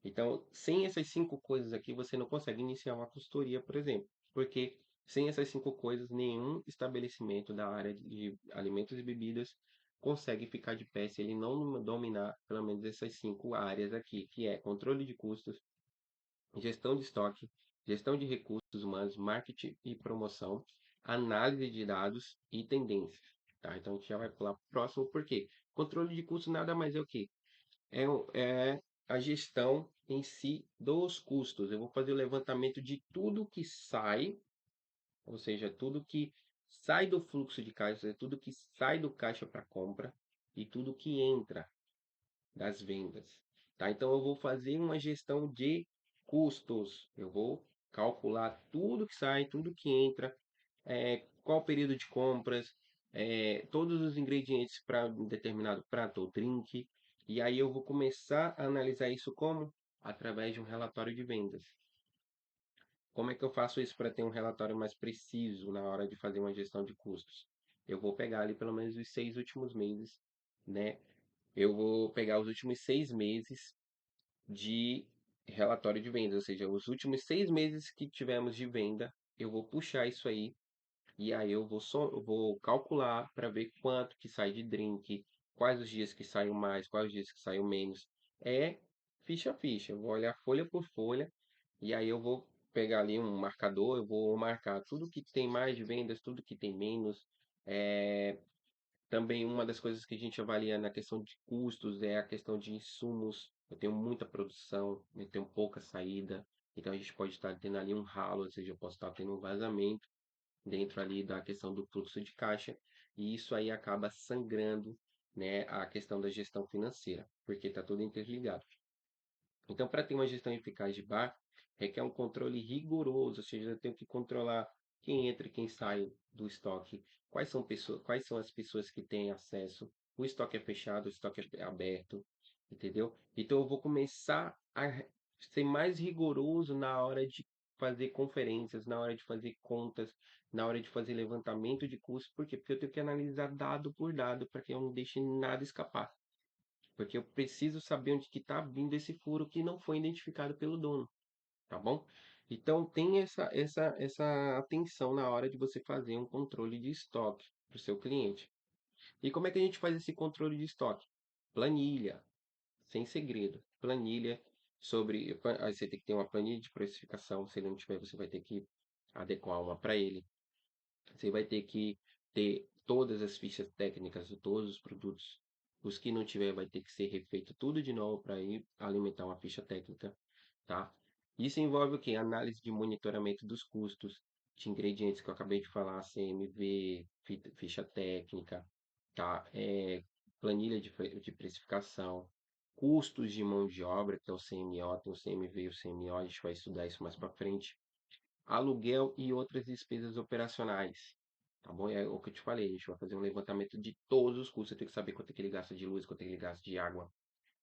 Então, sem essas 5 coisas aqui, você não consegue iniciar uma consultoria, por exemplo, porque sem essas 5 coisas, nenhum estabelecimento da área de alimentos e bebidas consegue ficar de pé se ele não dominar pelo menos essas 5 áreas aqui, que é controle de custos, gestão de estoque, gestão de recursos humanos, marketing e promoção, análise de dados e tendências. Tá? Então a gente já vai pular para o próximo, porque controle de custos nada mais é o que? É a gestão em si dos custos. Eu vou fazer o levantamento de tudo que sai, ou seja, tudo que sai do fluxo de caixa, tudo que sai do caixa para compra e tudo que entra das vendas, tá? Então eu vou fazer uma gestão de custos. Eu vou calcular tudo que sai, tudo que entra, qual o período de compras, todos os ingredientes para um determinado prato ou drink. E aí eu vou começar a analisar isso como? Através de um relatório de vendas. Como é que eu faço isso para ter um relatório mais preciso na hora de fazer uma gestão de custos? Eu vou pegar ali pelo menos os 6 últimos meses, né? Eu vou pegar os últimos 6 meses de relatório de vendas, ou seja, os últimos 6 meses que tivemos de venda, eu vou puxar isso aí e aí eu vou calcular para ver quanto que sai de drink, quais os dias que saiu mais, quais os dias que saiu menos. É ficha a ficha, eu vou olhar folha por folha e aí eu vou pegar ali um marcador, eu vou marcar tudo que tem mais de vendas, tudo que tem menos. É, também uma das coisas que a gente avalia na questão de custos é a questão de insumos. Eu tenho muita produção, eu tenho pouca saída, então a gente pode estar tendo ali um ralo, ou seja, eu posso estar tendo um vazamento dentro ali da questão do fluxo de caixa, e isso aí acaba sangrando, né, a questão da gestão financeira, porque está tudo interligado. Então, para ter uma gestão eficaz de bar, requer um controle rigoroso, ou seja, eu tenho que controlar quem entra e quem sai do estoque, quais são as pessoas que têm acesso, o estoque é fechado, o estoque é aberto, entendeu? Então, eu vou começar a ser mais rigoroso na hora de fazer conferências, na hora de fazer contas, na hora de fazer levantamento de custos. Por quê? Porque eu tenho que analisar dado por dado para que eu não deixe nada escapar. Porque eu preciso saber onde que está vindo esse furo que não foi identificado pelo dono, tá bom? Então tem essa atenção na hora de você fazer um controle de estoque para o seu cliente. E como é que a gente faz esse controle de estoque? Planilha, sem segredo. Planilha sobre. Aí você tem que ter uma planilha de precificação. Se ele não tiver, você vai ter que adequar uma para ele. Você vai ter que ter todas as fichas técnicas de todos os produtos. Os que não tiver, vai ter que ser refeito tudo de novo para ir alimentar uma ficha técnica, tá? Isso envolve o quê? Análise de monitoramento dos custos de ingredientes que eu acabei de falar, CMV, ficha técnica, tá? Planilha de precificação, custos de mão de obra, que é o CMO, tem o CMV e o CMO, a gente vai estudar isso mais para frente, aluguel e outras despesas operacionais. Tá bom? É o que eu te falei, a gente vai fazer um levantamento de todos os custos. Você tem que saber quanto é que ele gasta de luz, quanto é que ele gasta de água,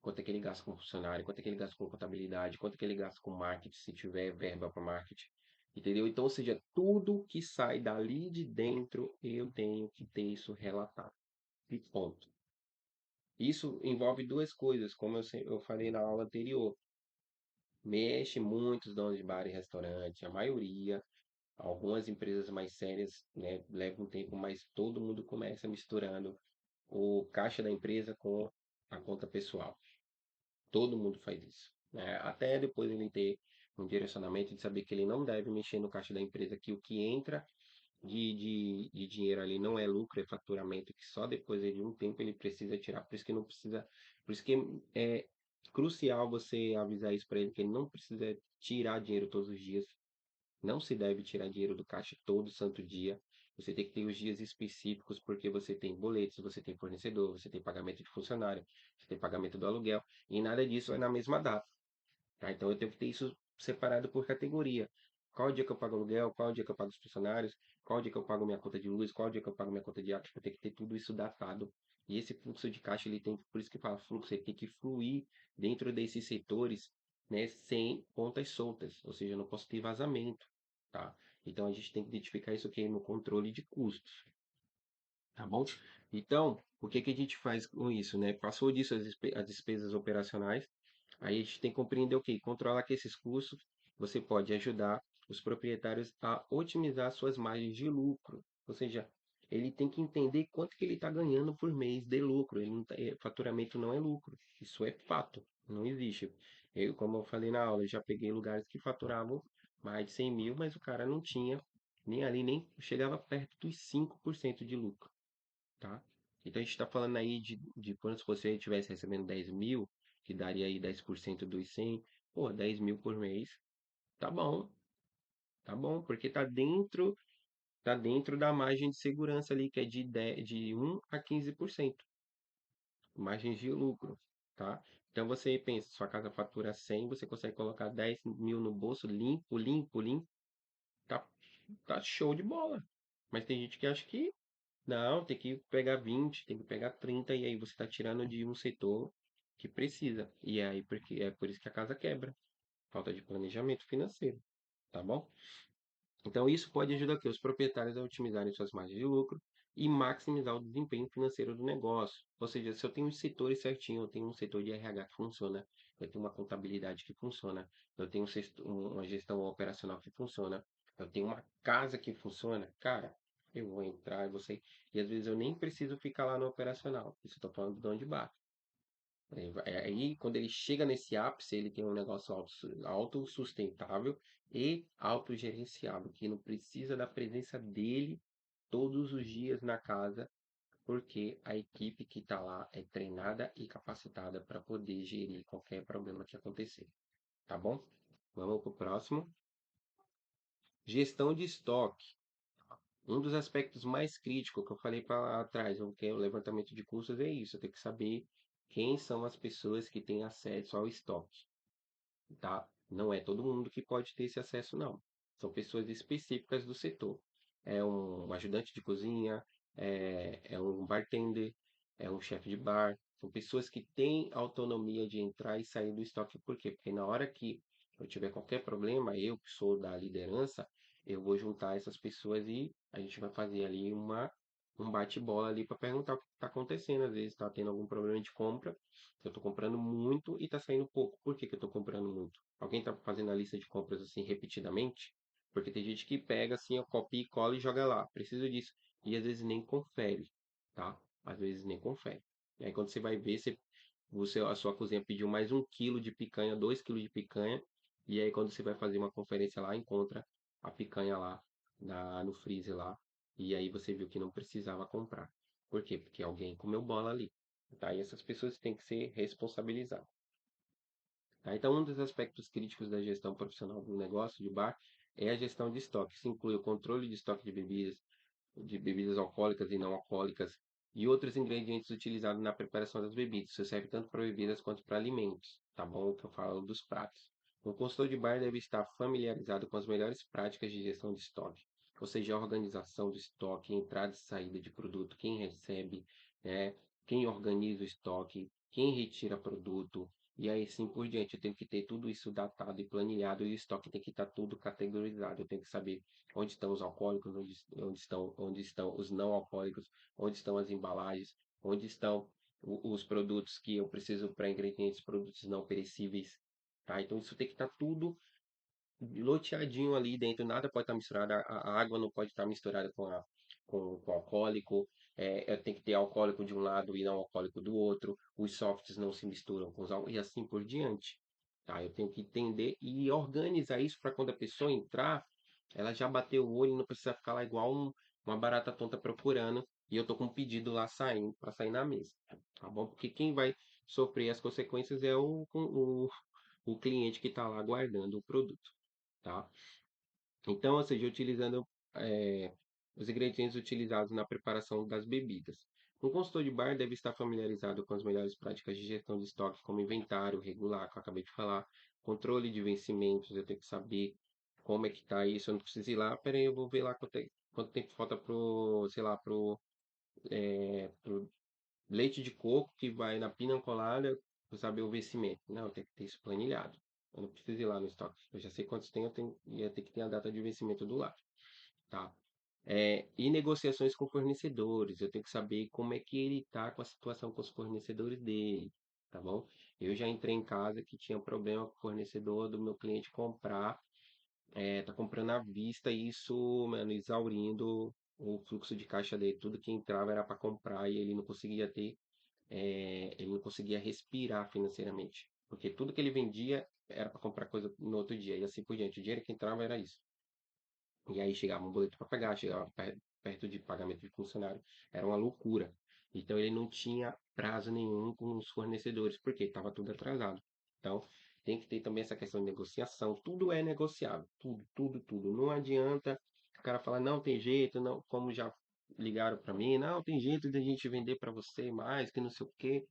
quanto é que ele gasta com funcionário, quanto é que ele gasta com contabilidade, quanto é que ele gasta com marketing, se tiver verba para marketing. Entendeu? Então, ou seja, tudo que sai dali de dentro, eu tenho que ter isso relatado. E ponto. Isso envolve duas coisas, como eu falei na aula anterior. Mexe muitos donos de bar e restaurante, a maioria. Algumas empresas mais sérias, né, levam um tempo, mas todo mundo começa misturando o caixa da empresa com a conta pessoal. Todo mundo faz isso, né? Até depois ele ter um direcionamento de saber que ele não deve mexer no caixa da empresa, que o que entra de dinheiro ali não é lucro, é faturamento, que só depois de um tempo ele precisa tirar. Por isso que não precisa, por isso que é crucial você avisar isso para ele, que ele não precisa tirar dinheiro todos os dias, não se deve tirar dinheiro do caixa todo santo dia. Você tem que ter os dias específicos, porque você tem boletos, você tem fornecedor, você tem pagamento de funcionário, você tem pagamento do aluguel, e nada disso é na mesma data. Tá? Então eu tenho que ter isso separado por categoria. Qual o dia que eu pago aluguel, qual o dia que eu pago os funcionários, qual o dia que eu pago minha conta de luz, qual o dia que eu pago minha conta de água. Eu tenho que ter tudo isso datado. E esse fluxo de caixa, ele tem, por isso que fala fluxo, ele tem que fluir dentro desses setores, né, sem pontas soltas, ou seja, eu não posso ter vazamento, tá? Então a gente tem que identificar isso aqui no controle de custos. tá bom? Então, o que que a gente faz com isso, né? Passou disso as despesas operacionais, aí a gente tem que compreender o quê? Controlar que esses custos, você pode ajudar os proprietários a otimizar suas margens de lucro. Ou seja, ele tem que entender quanto que ele está ganhando por mês de lucro. Ele não faturamento não é lucro. Isso é fato. Não existe. Eu, como eu falei na aula, eu já peguei lugares que faturavam mais de 100 mil, mas o cara não tinha nem ali, nem chegava perto dos 5% de lucro, tá? Então a gente está falando aí de quando se você estivesse recebendo 10 mil, que daria aí 10% dos 100, pô, 10 mil por mês, tá tá bom, porque tá dentro da margem de segurança ali, que é de 1 a 15%, margem de lucro, tá? Então você pensa, sua casa fatura 100, você consegue colocar 10 mil no bolso, limpo, limpo, limpo, tá, tá show de bola. Mas tem gente que acha que não, tem que pegar 20, tem que pegar 30 e aí você está tirando de um setor que precisa. E aí porque é por isso que a casa quebra. Falta de planejamento financeiro, tá bom? Então isso pode ajudar aqui os proprietários a otimizarem suas margens de lucro e maximizar o desempenho financeiro do negócio. Ou seja, se eu tenho os setores certinho, eu tenho um setor de RH que funciona, eu tenho uma contabilidade que funciona, eu tenho uma gestão operacional que funciona, eu tenho uma casa que funciona, cara, eu vou entrar e vou sair. E às vezes eu nem preciso ficar lá no operacional. Isso eu estou falando do dono de bar. Aí, quando ele chega nesse ápice, ele tem um negócio autossustentável e autogerenciável, que não precisa da presença dele todos os dias na casa, porque a equipe que está lá é treinada e capacitada para poder gerir qualquer problema que acontecer. Tá bom? Vamos para o próximo. Gestão de estoque. Um dos aspectos mais críticos que eu falei para atrás, que é o levantamento de custos, é isso. Eu tenho que saber quem são as pessoas que têm acesso ao estoque, tá? Não é todo mundo que pode ter esse acesso, não. São pessoas específicas do setor. É um ajudante de cozinha, é um bartender, é um chefe de bar. São pessoas que têm autonomia de entrar e sair do estoque. Por quê? Porque na hora que eu tiver qualquer problema, eu que sou da liderança, eu vou juntar essas pessoas e a gente vai fazer ali um bate-bola ali para perguntar o que está acontecendo. Às vezes está tendo algum problema de compra, eu estou comprando muito e está saindo pouco. Por que que eu estou comprando muito? Alguém está fazendo a lista de compras assim repetidamente? Porque tem gente que pega assim, ó, copia e cola e joga lá. Preciso disso. E às vezes nem confere, tá? Às vezes nem confere. E aí quando você vai ver, a sua cozinha pediu mais 1 quilo de picanha, 2 quilos de picanha. E aí quando você vai fazer uma conferência lá, encontra a picanha lá no freezer lá. E aí você viu que não precisava comprar. Por quê? Porque alguém comeu bola ali. Tá? E essas pessoas têm que ser responsabilizadas. Tá? Então, um dos aspectos críticos da gestão profissional do negócio de bar é a gestão de estoque. Isso inclui o controle de estoque de bebidas alcoólicas e não alcoólicas e outros ingredientes utilizados na preparação das bebidas. Isso serve tanto para bebidas quanto para alimentos, tá bom? O que eu falo dos pratos. O consultor de bar deve estar familiarizado com as melhores práticas de gestão de estoque, ou seja, a organização do estoque, entrada e saída de produto, quem recebe, né, quem organiza o estoque, quem retira produto, e aí sim por diante. Eu tenho que ter tudo isso datado e planilhado, e o estoque tem que estar tudo categorizado. Eu tenho que saber onde estão os alcoólicos, onde estão os não alcoólicos, onde estão as embalagens, onde estão os produtos que eu preciso para ingredientes, produtos não perecíveis, tá? Então isso tem que estar tudo loteadinho ali dentro, nada pode estar misturado, a água não pode estar misturada com alcoólico, tem que ter alcoólico de um lado e não alcoólico do outro, os softs não se misturam com e assim por diante. Tá? Eu tenho que entender e organizar isso para quando a pessoa entrar, ela já bateu o olho e não precisa ficar lá igual uma barata tonta procurando e eu tô com um pedido lá saindo para sair na mesa, tá bom? Porque quem vai sofrer as consequências é o cliente que está lá guardando o produto, tá? Então, ou seja, utilizando eh, os ingredientes utilizados na preparação das bebidas. Um consultor de bar deve estar familiarizado com as melhores práticas de gestão de estoque, como inventário regular, que eu acabei de falar, controle de vencimentos, eu tenho que saber como é que está isso, eu não preciso ir lá, peraí, eu vou ver lá quanto tempo falta pro, sei lá, pro leite de coco que vai na pina colada, para saber o vencimento. Não, tem que ter isso planilhado. Eu não preciso ir lá no estoque. Eu já sei quantos tem, ia ter que ter a data de vencimento do lado, tá? E negociações com fornecedores, eu tenho que saber como é que ele está com a situação com os fornecedores dele, tá bom? Eu já entrei em casa que tinha problema com o fornecedor do meu cliente comprar, tá comprando à vista e isso, mano, exaurindo o fluxo de caixa dele. Tudo que entrava era para comprar e ele não conseguia ele não conseguia respirar financeiramente, porque tudo que ele vendia era para comprar coisa no outro dia e assim por diante. O dinheiro que entrava era isso. E aí chegava um boleto para pagar, chegava perto de pagamento de funcionário, era uma loucura. Então ele não tinha prazo nenhum com os fornecedores, porque estava tudo atrasado. Então tem que ter também essa questão de negociação. Tudo é negociável, tudo, tudo, tudo. Não adianta o cara falar, não tem jeito, não, como já ligaram para mim, não tem jeito de a gente vender para você mais, que não sei o quê.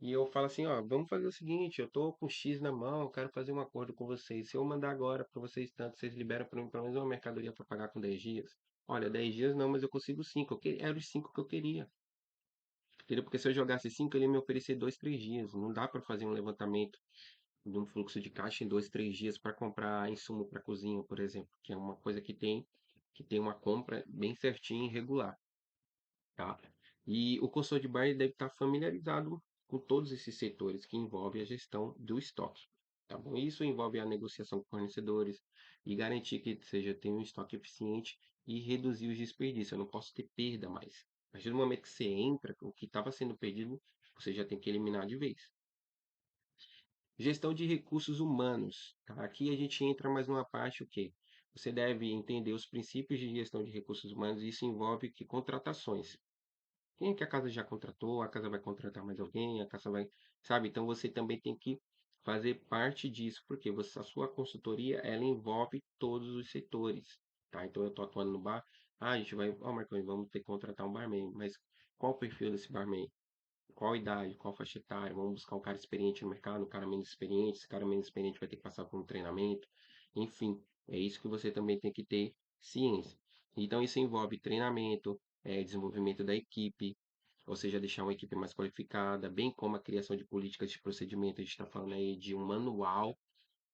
E eu falo assim, ó, vamos fazer o seguinte, eu tô com X na mão, eu quero fazer um acordo com vocês. Se eu mandar agora para vocês tanto, vocês liberam para mim pelo menos uma mercadoria para pagar com 10 dias? Olha, 10 dias não, mas eu consigo 5. Era os 5 que eu queria. Entendeu? Porque se eu jogasse 5, ele ia me oferecer 2, 3 dias. Não dá para fazer um levantamento de um fluxo de caixa em 2, 3 dias para comprar insumo para cozinha, por exemplo, que é uma coisa que tem uma compra bem certinha e regular, tá? E o consultor de bar deve estar familiarizado com todos esses setores que envolvem a gestão do estoque, tá bom? Isso envolve a negociação com fornecedores e garantir que seja tenha um estoque eficiente e reduzir os desperdícios. Eu não posso ter perda mais. A partir do momento que você entra, o que estava sendo perdido, você já tem que eliminar de vez. Gestão de recursos humanos, tá? Aqui a gente entra mais numa parte o quê? Você deve entender os princípios de gestão de recursos humanos e isso envolve que contratações. Quem é que a casa já contratou? A casa vai contratar mais alguém? A casa vai, sabe? Então você também tem que fazer parte disso, porque a sua consultoria, ela envolve todos os setores, tá? Então eu estou atuando no bar, a gente vai, Marconi, vamos ter que contratar um barman, mas qual o perfil desse barman? Qual idade, qual faixa etária? Vamos buscar um cara experiente no mercado, um cara menos experiente. Esse cara menos experiente vai ter que passar por um treinamento. Enfim, é isso que você também tem que ter ciência. Então, isso envolve treinamento, desenvolvimento da equipe, ou seja, deixar uma equipe mais qualificada, bem como a criação de políticas de procedimento. A gente está falando aí de um manual,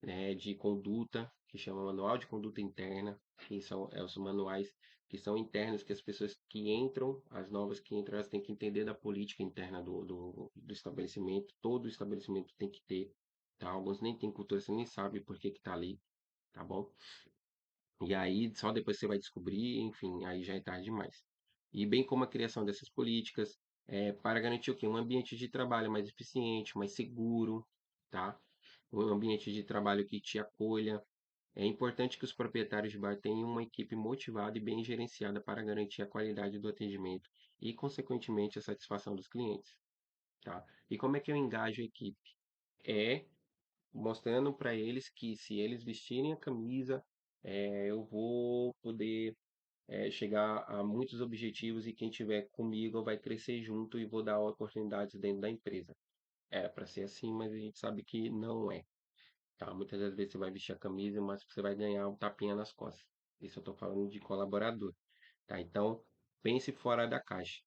né, de conduta, que chama Manual de Conduta Interna, que são os manuais que são internos, que as pessoas que entram, as novas que entram, elas têm que entender da política interna do estabelecimento, todo o estabelecimento tem que ter, tá? Alguns nem têm cultura, você nem sabe por que que tá ali, tá bom? E aí, só depois você vai descobrir, enfim, aí já é tarde demais. E bem como a criação dessas políticas, para garantir o quê? Um ambiente de trabalho mais eficiente, mais seguro, tá? Um ambiente de trabalho que te acolha. É importante que os proprietários de bar tenham uma equipe motivada e bem gerenciada para garantir a qualidade do atendimento e, consequentemente, a satisfação dos clientes, tá? E como é que eu engajo a equipe? É mostrando para eles que se eles vestirem a camisa, eu vou poder chegar a muitos objetivos e quem tiver comigo vai crescer junto e vou dar oportunidades dentro da empresa. Era para ser assim, mas a gente sabe que não é. Tá? Muitas das vezes você vai vestir a camisa, mas você vai ganhar um tapinha nas costas. Isso eu estou falando de colaborador, tá? Então, pense fora da caixa,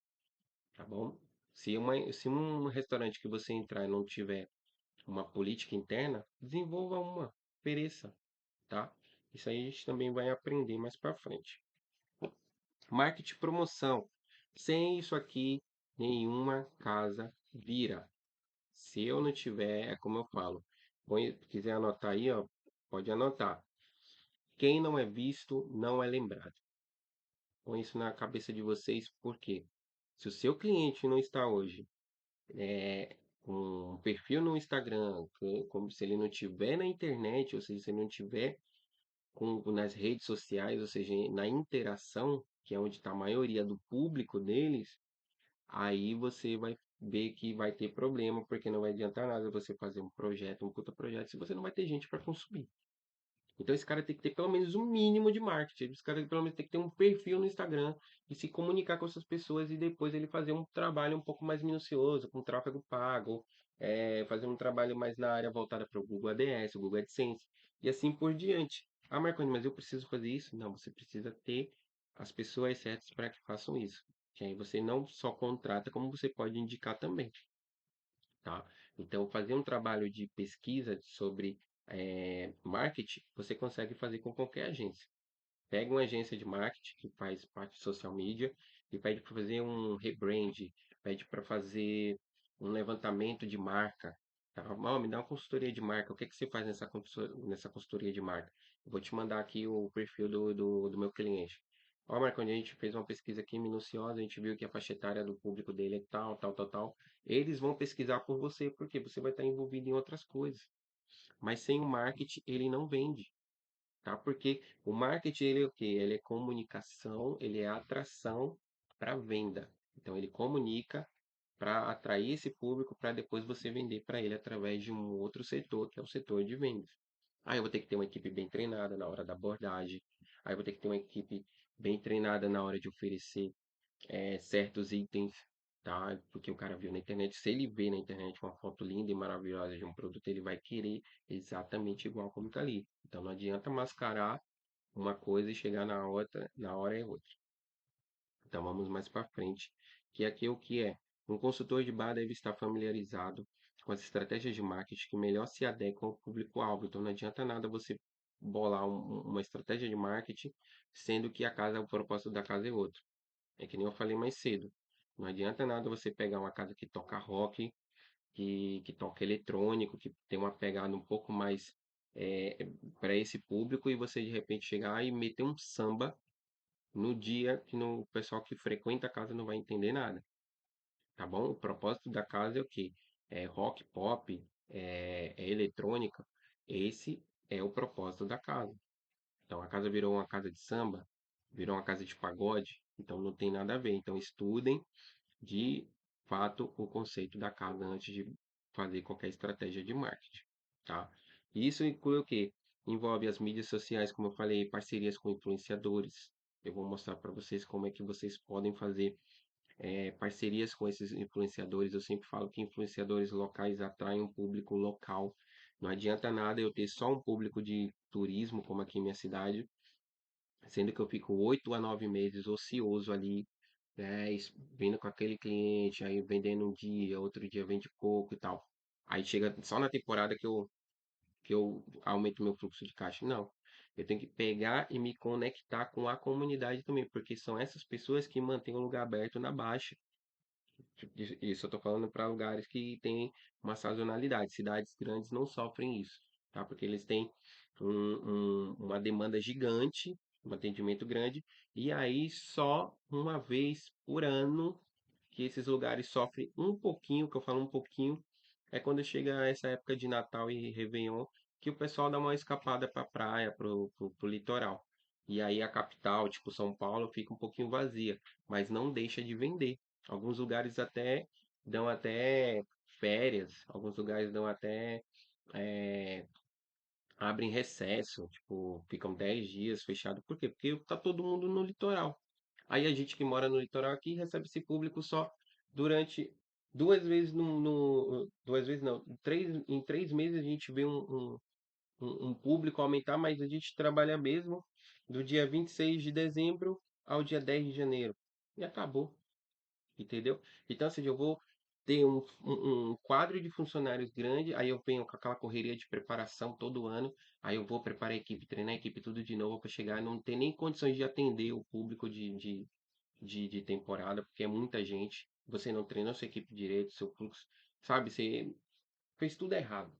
tá bom? Se um restaurante que você entrar e não tiver uma política interna, desenvolva uma, ofereça, tá? Isso aí a gente também vai aprender mais para frente. Marketing e promoção. Sem isso aqui, nenhuma casa vira. Se eu não tiver, é como eu falo. Quiser anotar aí, ó, pode anotar. Quem não é visto não é lembrado. Põe isso na cabeça de vocês, porque se o seu cliente não está hoje com um perfil no Instagram, como se ele não tiver na internet, ou seja, se ele não tiver nas redes sociais, ou seja, na interação, que é onde está a maioria do público deles, aí você vai ver que vai ter problema, porque não vai adiantar nada você fazer um projeto, um puta projeto, se você não vai ter gente para consumir. Então esse cara tem que ter pelo menos um mínimo de marketing. Esse cara pelo menos tem que ter um perfil no Instagram e se comunicar com essas pessoas e depois ele fazer um trabalho um pouco mais minucioso, com tráfego pago, fazer um trabalho mais na área voltada para o Google ADS, o Google AdSense e assim por diante. Ah, Marconi, mas eu preciso fazer isso? Não, você precisa ter as pessoas certas para que façam isso. Que aí você não só contrata, como você pode indicar também, tá? Então, fazer um trabalho de pesquisa sobre marketing, você consegue fazer com qualquer agência. pega uma agência de marketing que faz parte de social media e pede para fazer um rebrand, pede para fazer um levantamento de marca. Tá? Ó, me dá uma consultoria de marca. O que que você faz nessa consultoria de marca? Eu vou te mandar aqui o perfil do meu cliente. Ó, Marco, a gente fez uma pesquisa aqui minuciosa, a gente viu que a faixa etária do público dele é tal, tal, tal, tal. Eles vão pesquisar por você, porque você vai estar envolvido em outras coisas. Mas sem o marketing, ele não vende, tá? Porque o marketing, ele é o quê? Ele é comunicação, ele é atração para venda. Então, ele comunica para atrair esse público para depois você vender para ele através de um outro setor, que é o setor de vendas. Aí eu vou ter que ter uma equipe bem treinada na hora da abordagem. Aí eu vou ter que ter uma equipe bem treinada na hora de oferecer certos itens, tá? Porque o cara viu na internet. Se ele vê na internet uma foto linda e maravilhosa de um produto, ele vai querer exatamente igual como tá ali. Então não adianta mascarar uma coisa e chegar na hora é outra. Então vamos mais para frente, que aqui é o que é. Um consultor de bar deve estar familiarizado com as estratégias de marketing que melhor se adequam ao público-alvo. Então não adianta nada você bolar uma estratégia de marketing, sendo que o propósito da casa é outro. É que nem eu falei mais cedo. Não adianta nada você pegar uma casa que toca rock, que toca eletrônico, que tem uma pegada um pouco mais para esse público e você de repente chegar e meter um samba no dia que o pessoal que frequenta a casa não vai entender nada, tá bom? O propósito da casa é o quê? É rock, pop, é eletrônica. Esse é o propósito da casa. Então a casa virou uma casa de samba, virou uma casa de pagode, então não tem nada a ver. Então estudem de fato o conceito da casa antes de fazer qualquer estratégia de marketing, tá? Isso inclui o quê? Envolve as mídias sociais, como eu falei, parcerias com influenciadores. Eu vou mostrar para vocês como é que vocês podem fazer parcerias com esses influenciadores. Eu sempre falo que influenciadores locais atraem um público local. Não adianta nada eu ter só um público de turismo, como aqui em minha cidade, sendo que eu fico 8 a 9 meses ocioso ali, né, vindo com aquele cliente, aí vendendo um dia, outro dia vende pouco e tal. Aí chega só na temporada que eu aumento meu fluxo de caixa. Não. Eu tenho que pegar e me conectar com a comunidade também, porque são essas pessoas que mantêm o lugar aberto na baixa. Isso eu tô falando para lugares que têm uma sazonalidade. Cidades grandes não sofrem isso, tá? Porque eles têm uma demanda gigante, um atendimento grande, e aí só uma vez por ano que esses lugares sofrem um pouquinho, que eu falo um pouquinho, é quando chega essa época de Natal e Réveillon, que o pessoal dá uma escapada para a praia, pro litoral. E aí a capital, tipo São Paulo, fica um pouquinho vazia, mas não deixa de vender. Alguns lugares até dão até férias, alguns lugares dão até é, abrem recesso, tipo, ficam 10 dias fechado. Por quê? Porque tá todo mundo no litoral. Aí a gente que mora no litoral aqui recebe esse público só durante 2 vezes duas vezes não, em 3 meses a gente vê um público aumentar, mas a gente trabalha mesmo do dia 26 de dezembro ao dia 10 de janeiro. E acabou. Entendeu? Então, assim, eu vou ter um quadro de funcionários grande, aí eu venho com aquela correria de preparação todo ano, aí eu vou preparar a equipe, treinar a equipe tudo de novo para chegar e não ter nem condições de atender o público de temporada, porque é muita gente, você não treinou sua equipe direito, seu fluxo, sabe? Você fez tudo errado.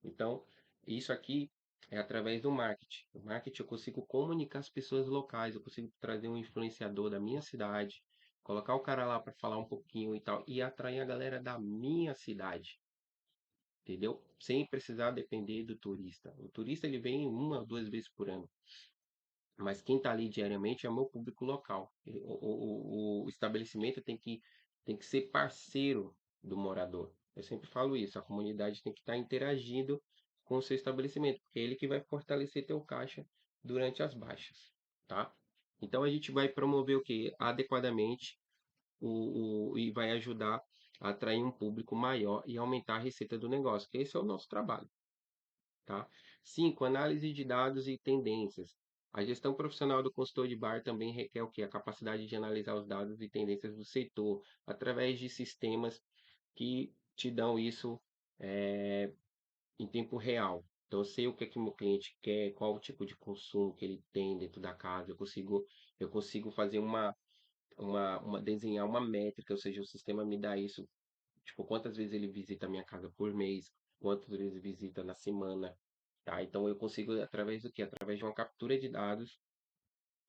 Então, isso aqui é através do marketing. O marketing eu consigo comunicar as pessoas locais, eu consigo trazer um influenciador da minha cidade, colocar o cara lá para falar um pouquinho e tal, e atrair a galera da minha cidade, entendeu? Sem precisar depender do turista. O turista ele vem 1 ou 2 vezes por ano, mas quem está ali diariamente é o meu público local. O estabelecimento tem que ser parceiro do morador. Eu sempre falo isso, a comunidade tem que estar interagindo com o seu estabelecimento, porque é ele que vai fortalecer teu caixa durante as baixas, tá? Então a gente vai promover o que? Adequadamente e vai ajudar a atrair um público maior e aumentar a receita do negócio, que esse é o nosso trabalho. Tá? 5. Análise de dados e tendências. A gestão profissional do consultor de bar também requer o quê? A capacidade de analisar os dados e tendências do setor através de sistemas que te dão isso em tempo real. Então, eu sei o que é que o meu cliente quer, qual o tipo de consumo que ele tem dentro da casa. Eu consigo fazer desenhar uma métrica, ou seja, o sistema me dá isso, tipo, quantas vezes ele visita a minha casa por mês, quantas vezes visita na semana, tá? Então, eu consigo, através do quê? Através de uma captura de dados.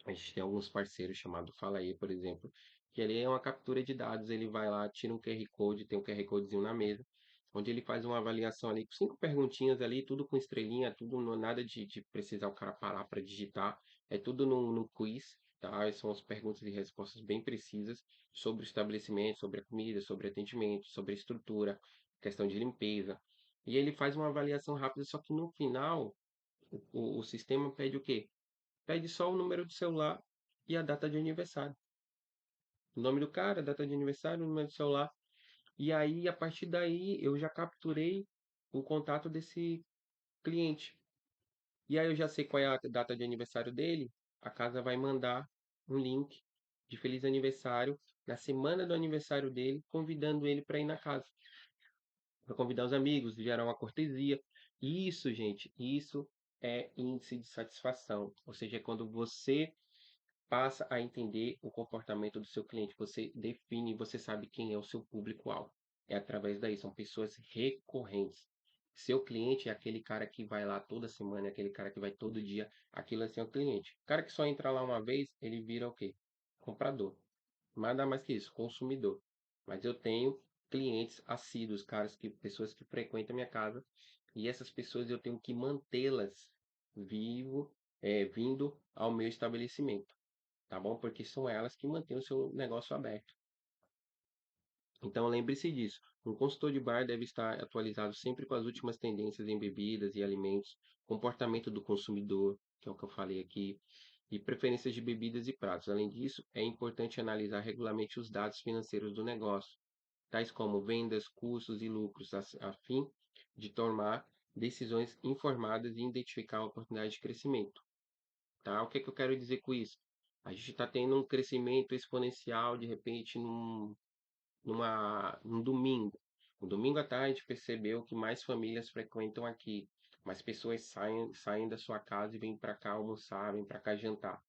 A gente tem alguns parceiros chamado Fala aí, por exemplo, que ele é uma captura de dados, ele vai lá, tira um QR Code, tem um QR Codezinho na mesa, onde ele faz uma avaliação ali com 5 perguntinhas ali, tudo com estrelinha, tudo nada de precisar o cara parar para digitar, é tudo no quiz, tá? São as perguntas e respostas bem precisas sobre o estabelecimento, sobre a comida, sobre atendimento, sobre a estrutura, questão de limpeza. E ele faz uma avaliação rápida, só que no final o sistema pede o quê? Pede só o número do celular e a data de aniversário. O nome do cara, a data de aniversário, o número do celular. E aí, a partir daí, eu já capturei o contato desse cliente. E aí eu já sei qual é a data de aniversário dele. A casa vai mandar um link de feliz aniversário na semana do aniversário dele, convidando ele para ir na casa. Para convidar os amigos, gerar uma cortesia. Isso, gente, isso é índice de satisfação. Ou seja, é quando você passa a entender o comportamento do seu cliente. Você define, você sabe quem é o seu público-alvo. É através daí, são pessoas recorrentes. Seu cliente é aquele cara que vai lá toda semana, é aquele cara que vai todo dia. Aquilo é seu cliente. O cara que só entra lá uma vez, ele vira o quê? Comprador. Nada mais que isso, consumidor. Mas eu tenho clientes assíduos, pessoas que frequentam a minha casa, e essas pessoas eu tenho que mantê-las vindo ao meu estabelecimento, tá bom? Porque são elas que mantêm o seu negócio aberto. Então lembre-se disso. Um consultor de bar deve estar atualizado sempre com as últimas tendências em bebidas e alimentos, comportamento do consumidor, que é o que eu falei aqui, e preferências de bebidas e pratos. Além disso, é importante analisar regularmente os dados financeiros do negócio, tais como vendas, custos e lucros, a fim de tomar decisões informadas e identificar oportunidades de crescimento. Tá? O que é que eu quero dizer com isso? A gente está tendo um crescimento exponencial de repente num domingo. No domingo à tarde, a gente percebeu que mais famílias frequentam aqui, mais pessoas saem da sua casa e vêm para cá almoçar, vêm para cá jantar.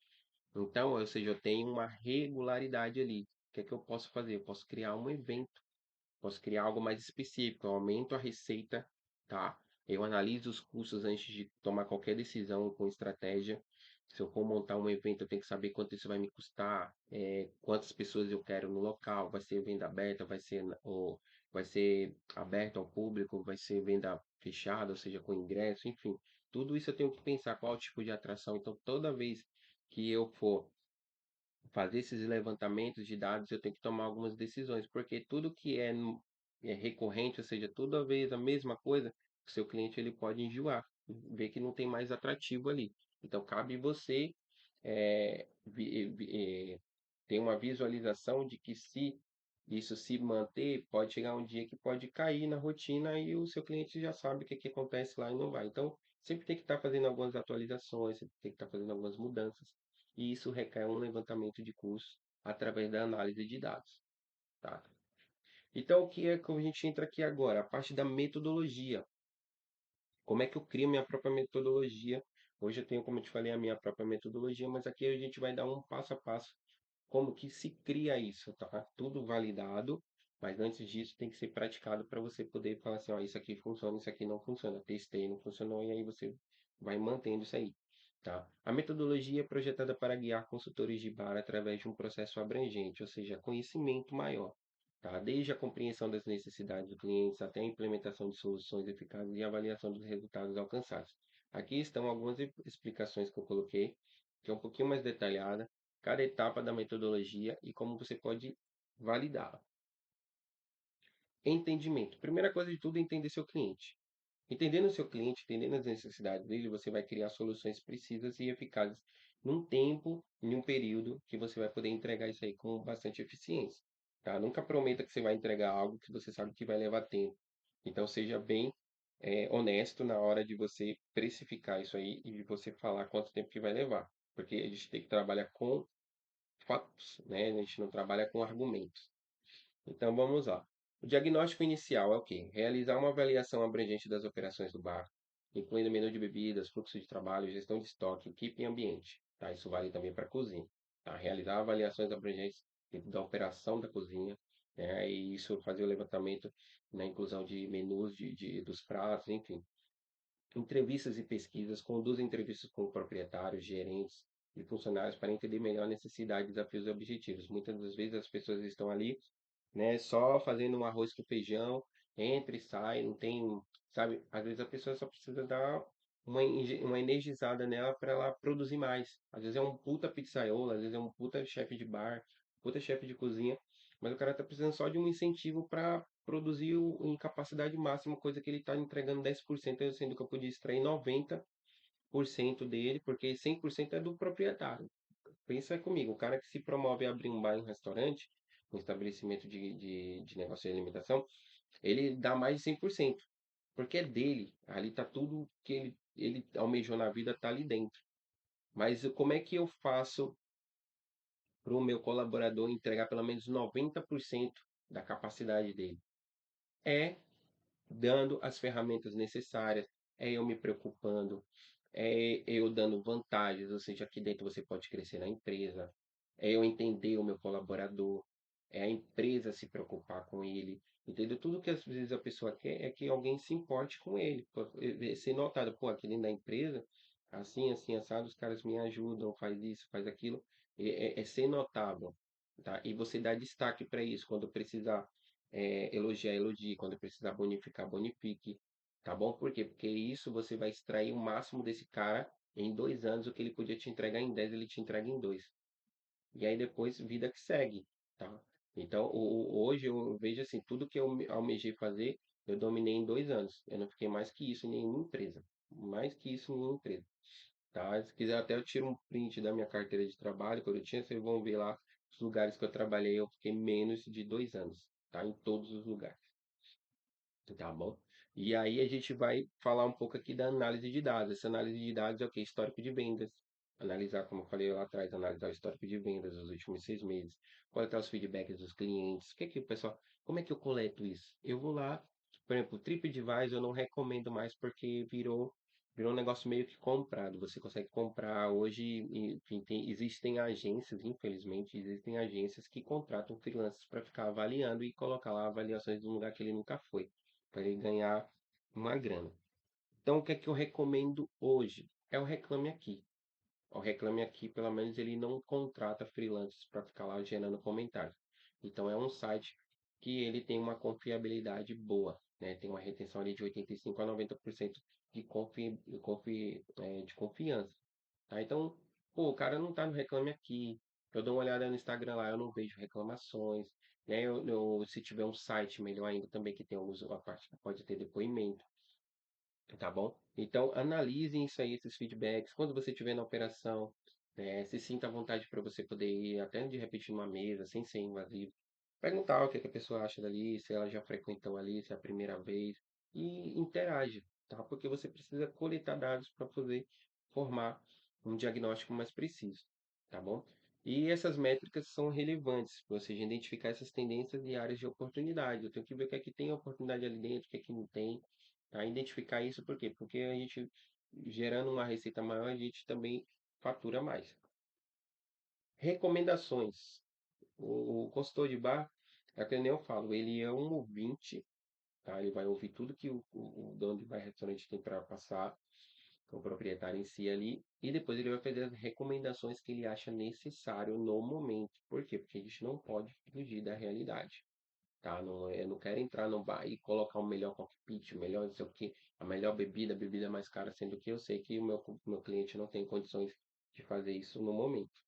Então, ou seja, eu tenho uma regularidade ali. O que é que eu posso fazer? Eu posso criar um evento, posso criar algo mais específico, eu aumento a receita, tá? Eu analiso os custos antes de tomar qualquer decisão com estratégia. Se eu for montar um evento, eu tenho que saber quanto isso vai me custar, quantas pessoas eu quero no local, vai ser venda aberta, vai ser aberto ao público, vai ser venda fechada, ou seja, com ingresso, enfim. Tudo isso eu tenho que pensar qual tipo de atração. Então, toda vez que eu for fazer esses levantamentos de dados, eu tenho que tomar algumas decisões, porque tudo que é recorrente, ou seja, toda vez a mesma coisa, o seu cliente ele pode enjoar, ver que não tem mais atrativo ali. Então, cabe você ter uma visualização de que se isso se manter, pode chegar um dia que pode cair na rotina e o seu cliente já sabe o que acontece lá e não vai. Então, sempre tem que estar fazendo algumas atualizações, sempre tem que estar fazendo algumas mudanças e isso requer um levantamento de custos através da análise de dados, tá? Então, o que é que a gente entra aqui agora? A parte da metodologia. Como é que eu crio minha própria metodologia? Hoje eu tenho, como eu te falei, a minha própria metodologia, mas aqui a gente vai dar um passo a passo como que se cria isso, tá? Tudo validado, mas antes disso tem que ser praticado para você poder falar assim, ó, isso aqui funciona, isso aqui não funciona. Testei, não funcionou, e aí você vai mantendo isso aí, tá? A metodologia é projetada para guiar consultores de bar através de um processo abrangente, ou seja, conhecimento maior, tá? Desde a compreensão das necessidades do cliente até a implementação de soluções eficazes e avaliação dos resultados alcançados. Aqui estão algumas explicações que eu coloquei, que é um pouquinho mais detalhada, cada etapa da metodologia e como você pode validá-la. Entendimento. Primeira coisa de tudo é entender seu cliente. Entendendo o seu cliente, entendendo as necessidades dele, você vai criar soluções precisas e eficazes num tempo, em um período que você vai poder entregar isso aí com bastante eficiência. Tá? Nunca prometa que você vai entregar algo que você sabe que vai levar tempo. Então seja bem honesto na hora de você precificar isso aí e de você falar quanto tempo que vai levar. Porque a gente tem que trabalhar com fatos, né? A gente não trabalha com argumentos. Então vamos lá. O diagnóstico inicial é o quê? Realizar uma avaliação abrangente das operações do bar, incluindo menu de bebidas, fluxo de trabalho, gestão de estoque, equipe e ambiente. Tá? Isso vale também para a cozinha. Tá? Realizar avaliações abrangentes dentro da operação da cozinha, né? E isso fazer o levantamento na inclusão de menus dos pratos, enfim. Entrevistas e pesquisas, conduz entrevistas com proprietários, gerentes e funcionários para entender melhor a necessidade, desafios e objetivos. Muitas das vezes as pessoas estão ali, né, só fazendo um arroz com feijão, entra e sai, não tem, sabe? Às vezes a pessoa só precisa dar uma energizada nela para ela produzir mais. Às vezes é um puta pizzaiolo, às vezes é um puta chefe de bar, puta chefe de cozinha, mas o cara tá precisando só de um incentivo para produzir em capacidade máxima, coisa que ele está entregando 10%, sendo que eu podia extrair 90% dele, porque 100% é do proprietário. Pensa comigo, o cara que se promove a abrir um bar, um restaurante, um estabelecimento de negócio de alimentação, ele dá mais de 100%, porque é dele. Ali tá tudo que ele almejou na vida, tá ali dentro. Mas como é que eu faço para o meu colaborador entregar pelo menos 90% da capacidade dele? É dando as ferramentas necessárias, é eu me preocupando, é eu dando vantagens, ou seja, aqui dentro você pode crescer na empresa, é eu entender o meu colaborador, é a empresa se preocupar com ele, entendeu? Tudo que às vezes a pessoa quer é que alguém se importe com ele, ser notado, pô, aqui dentro da empresa, assim, assim, assado, os caras me ajudam, faz isso, faz aquilo, é ser notável, tá? E você dá destaque para isso, quando precisar elogiar, elogie, quando precisar bonificar, bonifique, tá bom? Por quê? Porque isso você vai extrair o máximo desse cara em 2 anos, o que ele podia te entregar em 10, ele te entrega em 2. E aí depois, vida que segue, tá? Então, hoje eu vejo assim, tudo que eu almejei fazer, eu dominei em 2 anos. Eu não fiquei mais que isso em nenhuma empresa. Mais que isso em nenhuma empresa, tá? Se quiser até eu tiro um print da minha carteira de trabalho, quando eu tinha, vocês vão ver lá os lugares que eu trabalhei, eu fiquei menos de 2 anos, tá? Em todos os lugares. Tá bom? E aí a gente vai falar um pouco aqui da análise de dados. Essa análise de dados é o que? Histórico de vendas. Analisar, como eu falei lá atrás, analisar o histórico de vendas dos últimos 6 meses. Coletar os feedbacks dos clientes. O que é que o pessoal... Como é que eu coleto isso? Eu vou lá, por exemplo, o TripAdvisor eu não recomendo mais porque virou um negócio meio que comprado. Você consegue comprar hoje, enfim, existem agências, infelizmente, existem agências que contratam freelancers para ficar avaliando e colocar lá avaliações de um lugar que ele nunca foi para ele ganhar uma grana. Então, o que é que eu recomendo hoje? É o Reclame Aqui. O Reclame Aqui, pelo menos, ele não contrata freelancers para ficar lá gerando comentários. Então, é um site que ele tem uma confiabilidade boa, né? Tem uma retenção ali de 85 a 90% de confiança. Tá? Então, pô, o cara não tá no Reclame Aqui. Eu dou uma olhada no Instagram lá, eu não vejo reclamações. Né? Se tiver um site, melhor ainda também, que tem a parte que pode ter depoimento. Tá bom? Então, analisem isso aí, esses feedbacks. Quando você estiver na operação, se sinta à vontade para você poder ir até de repente numa mesa, sem ser invasivo. Perguntar o que, é que a pessoa acha dali, se ela já frequentou ali, se é a primeira vez. E interage, tá? Porque você precisa coletar dados para poder formar um diagnóstico mais preciso, tá bom? E essas métricas são relevantes, ou seja, identificar essas tendências e áreas de oportunidade. Eu tenho que ver o que é que tem oportunidade ali dentro, o que é que não tem, a identificar isso por quê? Porque a gente, gerando uma receita maior, a gente também fatura mais. Recomendações. O consultor de bar, é que nem eu falo, ele é um ouvinte, tá? Ele vai ouvir tudo que o dono de bar e restaurante tem para passar, o proprietário em si ali, e depois ele vai fazer as recomendações que ele acha necessário no momento. Por quê? Porque a gente não pode fugir da realidade. Tá? Não, eu não quero entrar no bar e colocar o melhor cockpit, o melhor não sei o que, a melhor bebida, a bebida mais cara, sendo que eu sei que o meu cliente não tem condições de fazer isso no momento.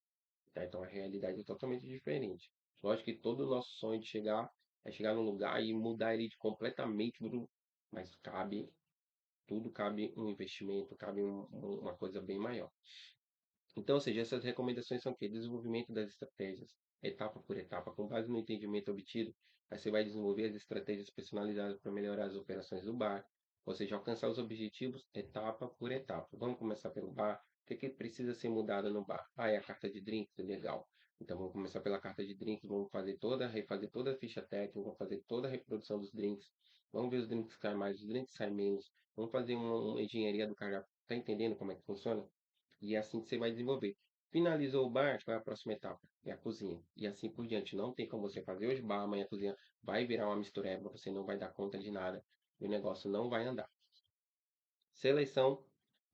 Tá? Então a realidade é totalmente diferente. Lógico que todo o nosso sonho de chegar é chegar num lugar e mudar ele completamente, mas tudo cabe um investimento, cabe uma coisa bem maior. Então, ou seja, essas recomendações são o quê? Desenvolvimento das estratégias, etapa por etapa, com base no entendimento obtido, aí você vai desenvolver as estratégias personalizadas para melhorar as operações do bar, ou seja, alcançar os objetivos etapa por etapa. Vamos começar pelo bar. O que precisa ser mudado no bar? Ah, é a carta de drinks, legal. Então vamos começar pela carta de drinks, vamos refazer toda a ficha técnica, vamos fazer toda a reprodução dos drinks, vamos ver os drinks que saem mais, os drinks que saem menos, vamos fazer uma engenharia do cardápio, tá entendendo como é que funciona? E é assim que você vai desenvolver. Finalizou o bar, qual é a próxima etapa? É a cozinha. E assim por diante. Não tem como você fazer hoje bar, amanhã a cozinha vai virar uma mistureba, você não vai dar conta de nada e o negócio não vai andar. Seleção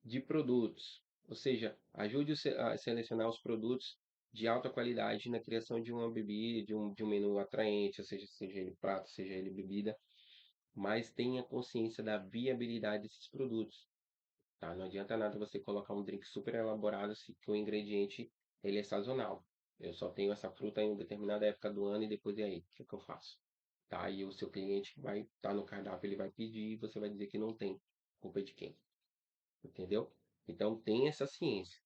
de produtos, ou seja, ajude a selecionar os produtos de alta qualidade na criação de uma bebida, de um menu atraente, ou seja ele prato, seja ele bebida, mas tenha consciência da viabilidade desses produtos, tá? Não adianta nada você colocar um drink super elaborado se que o ingrediente ele é sazonal. Eu só tenho essa fruta em uma determinada época do ano e depois e aí, o que é que eu faço? Tá? E o seu cliente vai estar no cardápio, ele vai pedir e você vai dizer que não tem. Culpa é de quem? Entendeu? Então tem essa ciência.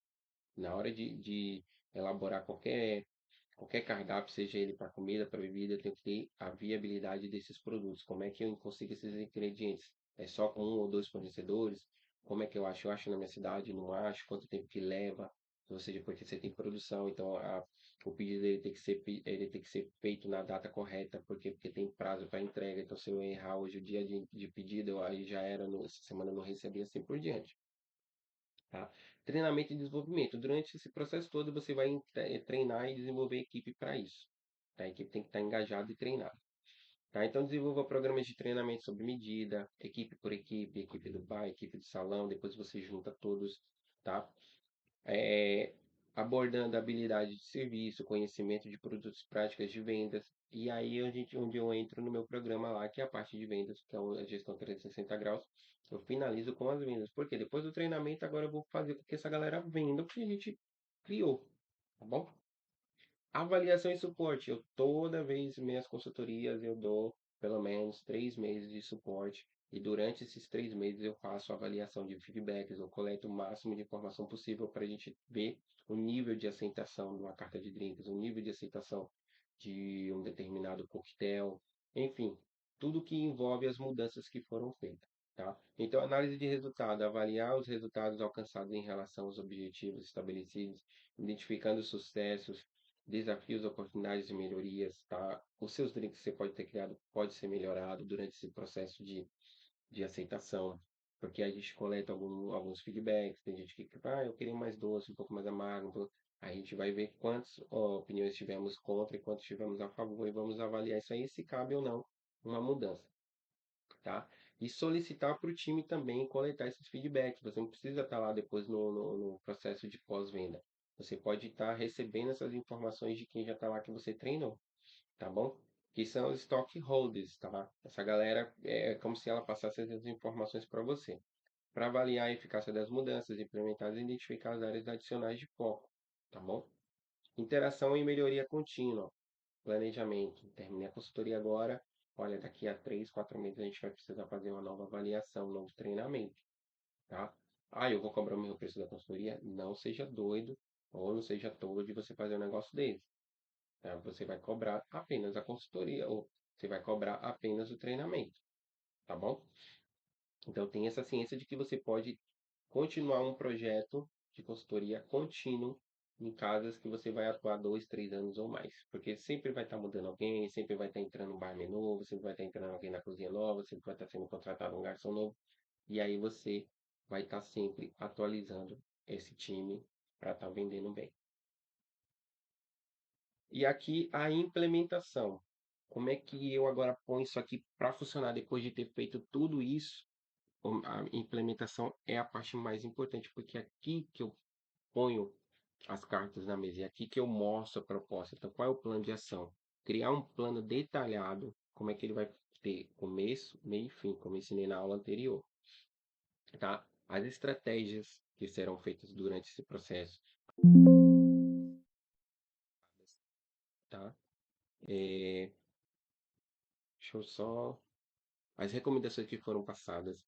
Na hora de elaborar qualquer cardápio, seja ele para comida, para bebida, eu tenho que ter a viabilidade desses produtos. Como é que eu consigo esses ingredientes? É só com um ou dois fornecedores? Como é que eu acho? Eu acho na minha cidade, não acho? Quanto tempo que leva? Ou seja, porque você tem produção, então o pedido ele tem que ser feito na data correta, porque tem prazo para entrega. Então, se eu errar hoje o dia de pedido, aí já era, essa semana eu não recebi assim por diante. Tá? Treinamento e desenvolvimento. Durante esse processo todo, você vai treinar e desenvolver equipe para isso. Tá? A equipe tem que estar engajada e treinada. Tá? Então, desenvolva programas de treinamento sob medida, equipe por equipe, equipe do bar, equipe do salão, depois você junta todos, tá? é, Abordando habilidade de serviço, conhecimento de produtos, práticas de vendas. E aí onde eu entro no meu programa lá, que é a parte de vendas, que é a gestão 360 graus, eu finalizo com as vendas. Porque depois do treinamento, agora eu vou fazer com que essa galera venda o que a gente criou, tá bom? Avaliação e suporte. Eu toda vez minhas consultorias eu dou pelo menos 3 meses de suporte. E durante esses 3 meses eu faço avaliação de feedbacks, eu coleto o máximo de informação possível para a gente ver o nível de aceitação de uma carta de drinks, o nível de aceitação de um determinado coquetel, enfim, tudo que envolve as mudanças que foram feitas. Tá? Então, análise de resultado, avaliar os resultados alcançados em relação aos objetivos estabelecidos, identificando os sucessos, desafios, oportunidades e melhorias, tá? Os seus drinks que você pode ter criado pode ser melhorado durante esse processo de aceitação, porque a gente coleta alguns feedbacks, tem gente que, eu queria mais doce, um pouco mais amargo, a gente vai ver quantas opiniões tivemos contra e quantas tivemos a favor e vamos avaliar isso aí, se cabe ou não uma mudança, tá? E solicitar para o time também coletar esses feedbacks. Você não precisa estar lá depois no processo de pós-venda. Você pode estar recebendo essas informações de quem já está lá que você treinou, tá bom? Que são os stockholders, tá? Essa galera é como se ela passasse essas informações para você. Para avaliar a eficácia das mudanças implementadas e identificar as áreas adicionais de foco, tá bom? Interação e melhoria contínua. Planejamento. Terminei a consultoria agora. Olha, daqui a 3, 4 meses a gente vai precisar fazer uma nova avaliação, um novo treinamento, tá? Ah, eu vou cobrar o mesmo preço da consultoria? Não seja doido ou não seja tolo de você fazer um negócio desse, tá? Você vai cobrar apenas a consultoria ou você vai cobrar apenas o treinamento, tá bom? Então tem essa ciência de que você pode continuar um projeto de consultoria contínuo em casas que você vai atuar 2, 3 anos ou mais. Porque sempre vai estar mudando alguém, sempre vai estar entrando um barman novo, sempre vai estar entrando alguém na cozinha nova, sempre vai estar sendo contratado um garçom novo. E aí você vai estar sempre atualizando esse time para estar vendendo bem. E aqui a implementação. Como é que eu agora ponho isso aqui para funcionar depois de ter feito tudo isso? A implementação é a parte mais importante, porque é aqui que eu ponho as cartas na mesa, é aqui que eu mostro a proposta. Então, qual é o plano de ação? Criar um plano detalhado, como é que ele vai ter começo, meio e fim, como eu ensinei na aula anterior, tá? As estratégias que serão feitas durante esse processo, tá? É, deixa eu só... As recomendações que foram passadas,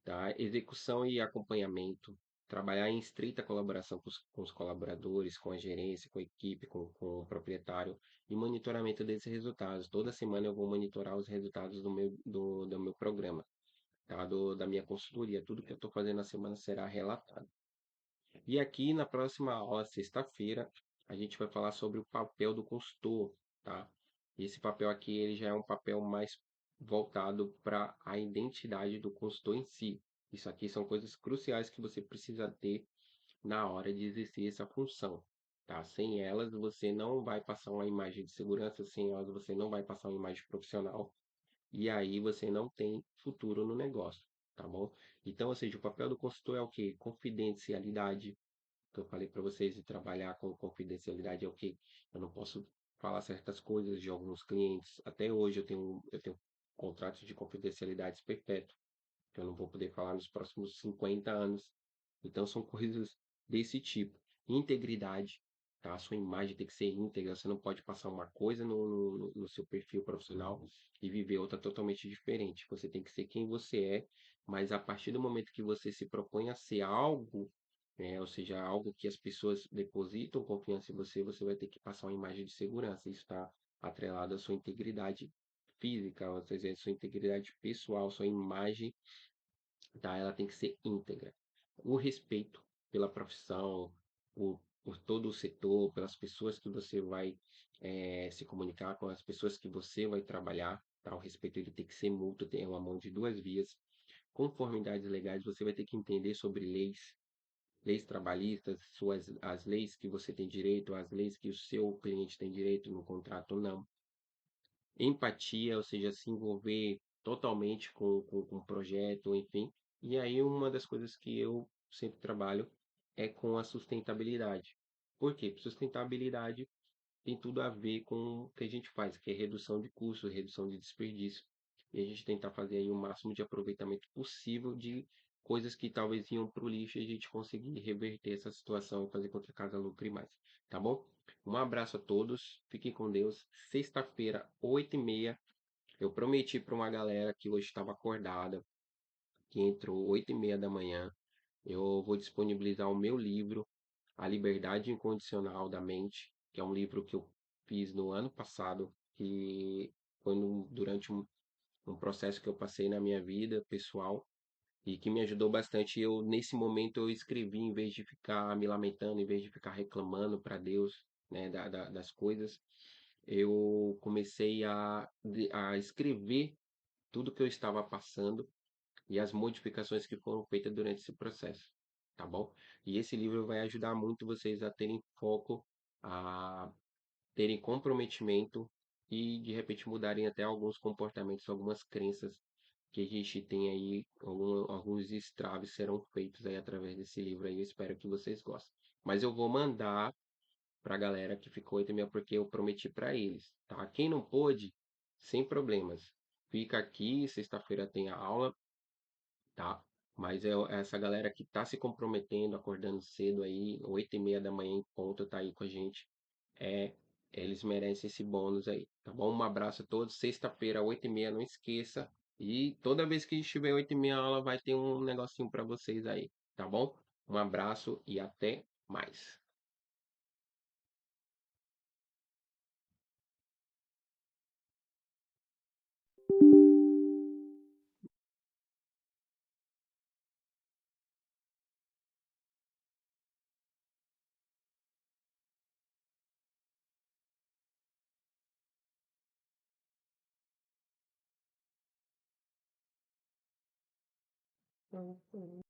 tá? Execução e acompanhamento. Trabalhar em estreita colaboração com os colaboradores, com a gerência, com a equipe, com o proprietário e monitoramento desses resultados. Toda semana eu vou monitorar os resultados do meu programa, tá? Da minha consultoria. Tudo que eu estou fazendo na semana será relatado. E aqui na próxima aula, sexta-feira, a gente vai falar sobre o papel do consultor, tá? Esse papel aqui ele já é um papel mais voltado para a identidade do consultor em si. Isso aqui são coisas cruciais que você precisa ter na hora de exercer essa função, tá? Sem elas você não vai passar uma imagem de segurança, sem elas você não vai passar uma imagem profissional e aí você não tem futuro no negócio, tá bom? Então, ou seja, o papel do consultor é o quê? Confidencialidade, que eu falei para vocês, de trabalhar com confidencialidade é o quê? Eu não posso falar certas coisas de alguns clientes. Até hoje eu tenho contratos de confidencialidade perpétuos, que eu não vou poder falar nos próximos 50 anos. Então são coisas desse tipo. Integridade, tá? A sua imagem tem que ser íntegra, você não pode passar uma coisa no seu perfil profissional e viver outra totalmente diferente. Você tem que ser quem você é, mas a partir do momento que você se propõe a ser algo, ou seja, algo que as pessoas depositam confiança em você, você vai ter que passar uma imagem de segurança. Isso está atrelado à sua integridade física, ou seja, à sua integridade pessoal, sua imagem, tá? Ela tem que ser íntegra. O respeito pela profissão, por todo o setor, pelas pessoas que você vai se comunicar, com as pessoas que você vai trabalhar, tá? O respeito ele tem que ser mútuo, tem uma mão de duas vias. Conformidades legais, você vai ter que entender sobre leis, leis trabalhistas, as leis que você tem direito, as leis que o seu cliente tem direito no contrato, não. Empatia, ou seja, se envolver totalmente com o projeto, enfim. E aí uma das coisas que eu sempre trabalho é com a sustentabilidade. Por quê? Sustentabilidade tem tudo a ver com o que a gente faz, que é redução de custos, redução de desperdício. E a gente tentar fazer aí o máximo de aproveitamento possível de coisas que talvez iam para o lixo e a gente conseguir reverter essa situação e fazer com que a casa lucre mais. Tá bom? Um abraço a todos, fiquem com Deus. Sexta-feira, 8h30, eu prometi para uma galera que hoje estava acordada, que entrou 8h30 da manhã, eu vou disponibilizar o meu livro, A Liberdade Incondicional da Mente, que é um livro que eu fiz no ano passado, que foi durante um processo que eu passei na minha vida pessoal e que me ajudou bastante. Eu, nesse momento, eu escrevi em vez de ficar me lamentando, em vez de ficar reclamando para Deus, né, das coisas, eu comecei a escrever tudo que eu estava passando e as modificações que foram feitas durante esse processo, tá bom? E esse livro vai ajudar muito vocês a terem foco, a terem comprometimento e de repente mudarem até alguns comportamentos, algumas crenças que a gente tem aí, alguns estraves serão feitos aí através desse livro aí. Eu espero que vocês gostem. Mas eu vou mandar para a galera que ficou aí também, porque eu prometi para eles, tá? Quem não pôde, sem problemas. Fica aqui, sexta-feira tem a aula, tá? Mas essa galera que tá se comprometendo, acordando cedo aí, 8h30 da manhã em ponto, tá aí com a gente. É, eles merecem esse bônus aí, tá bom? Um abraço a todos. Sexta-feira, 8h30, não esqueça. E toda vez que estiver 8h30 a aula, vai ter um negocinho para vocês aí, tá bom? Um abraço e até mais.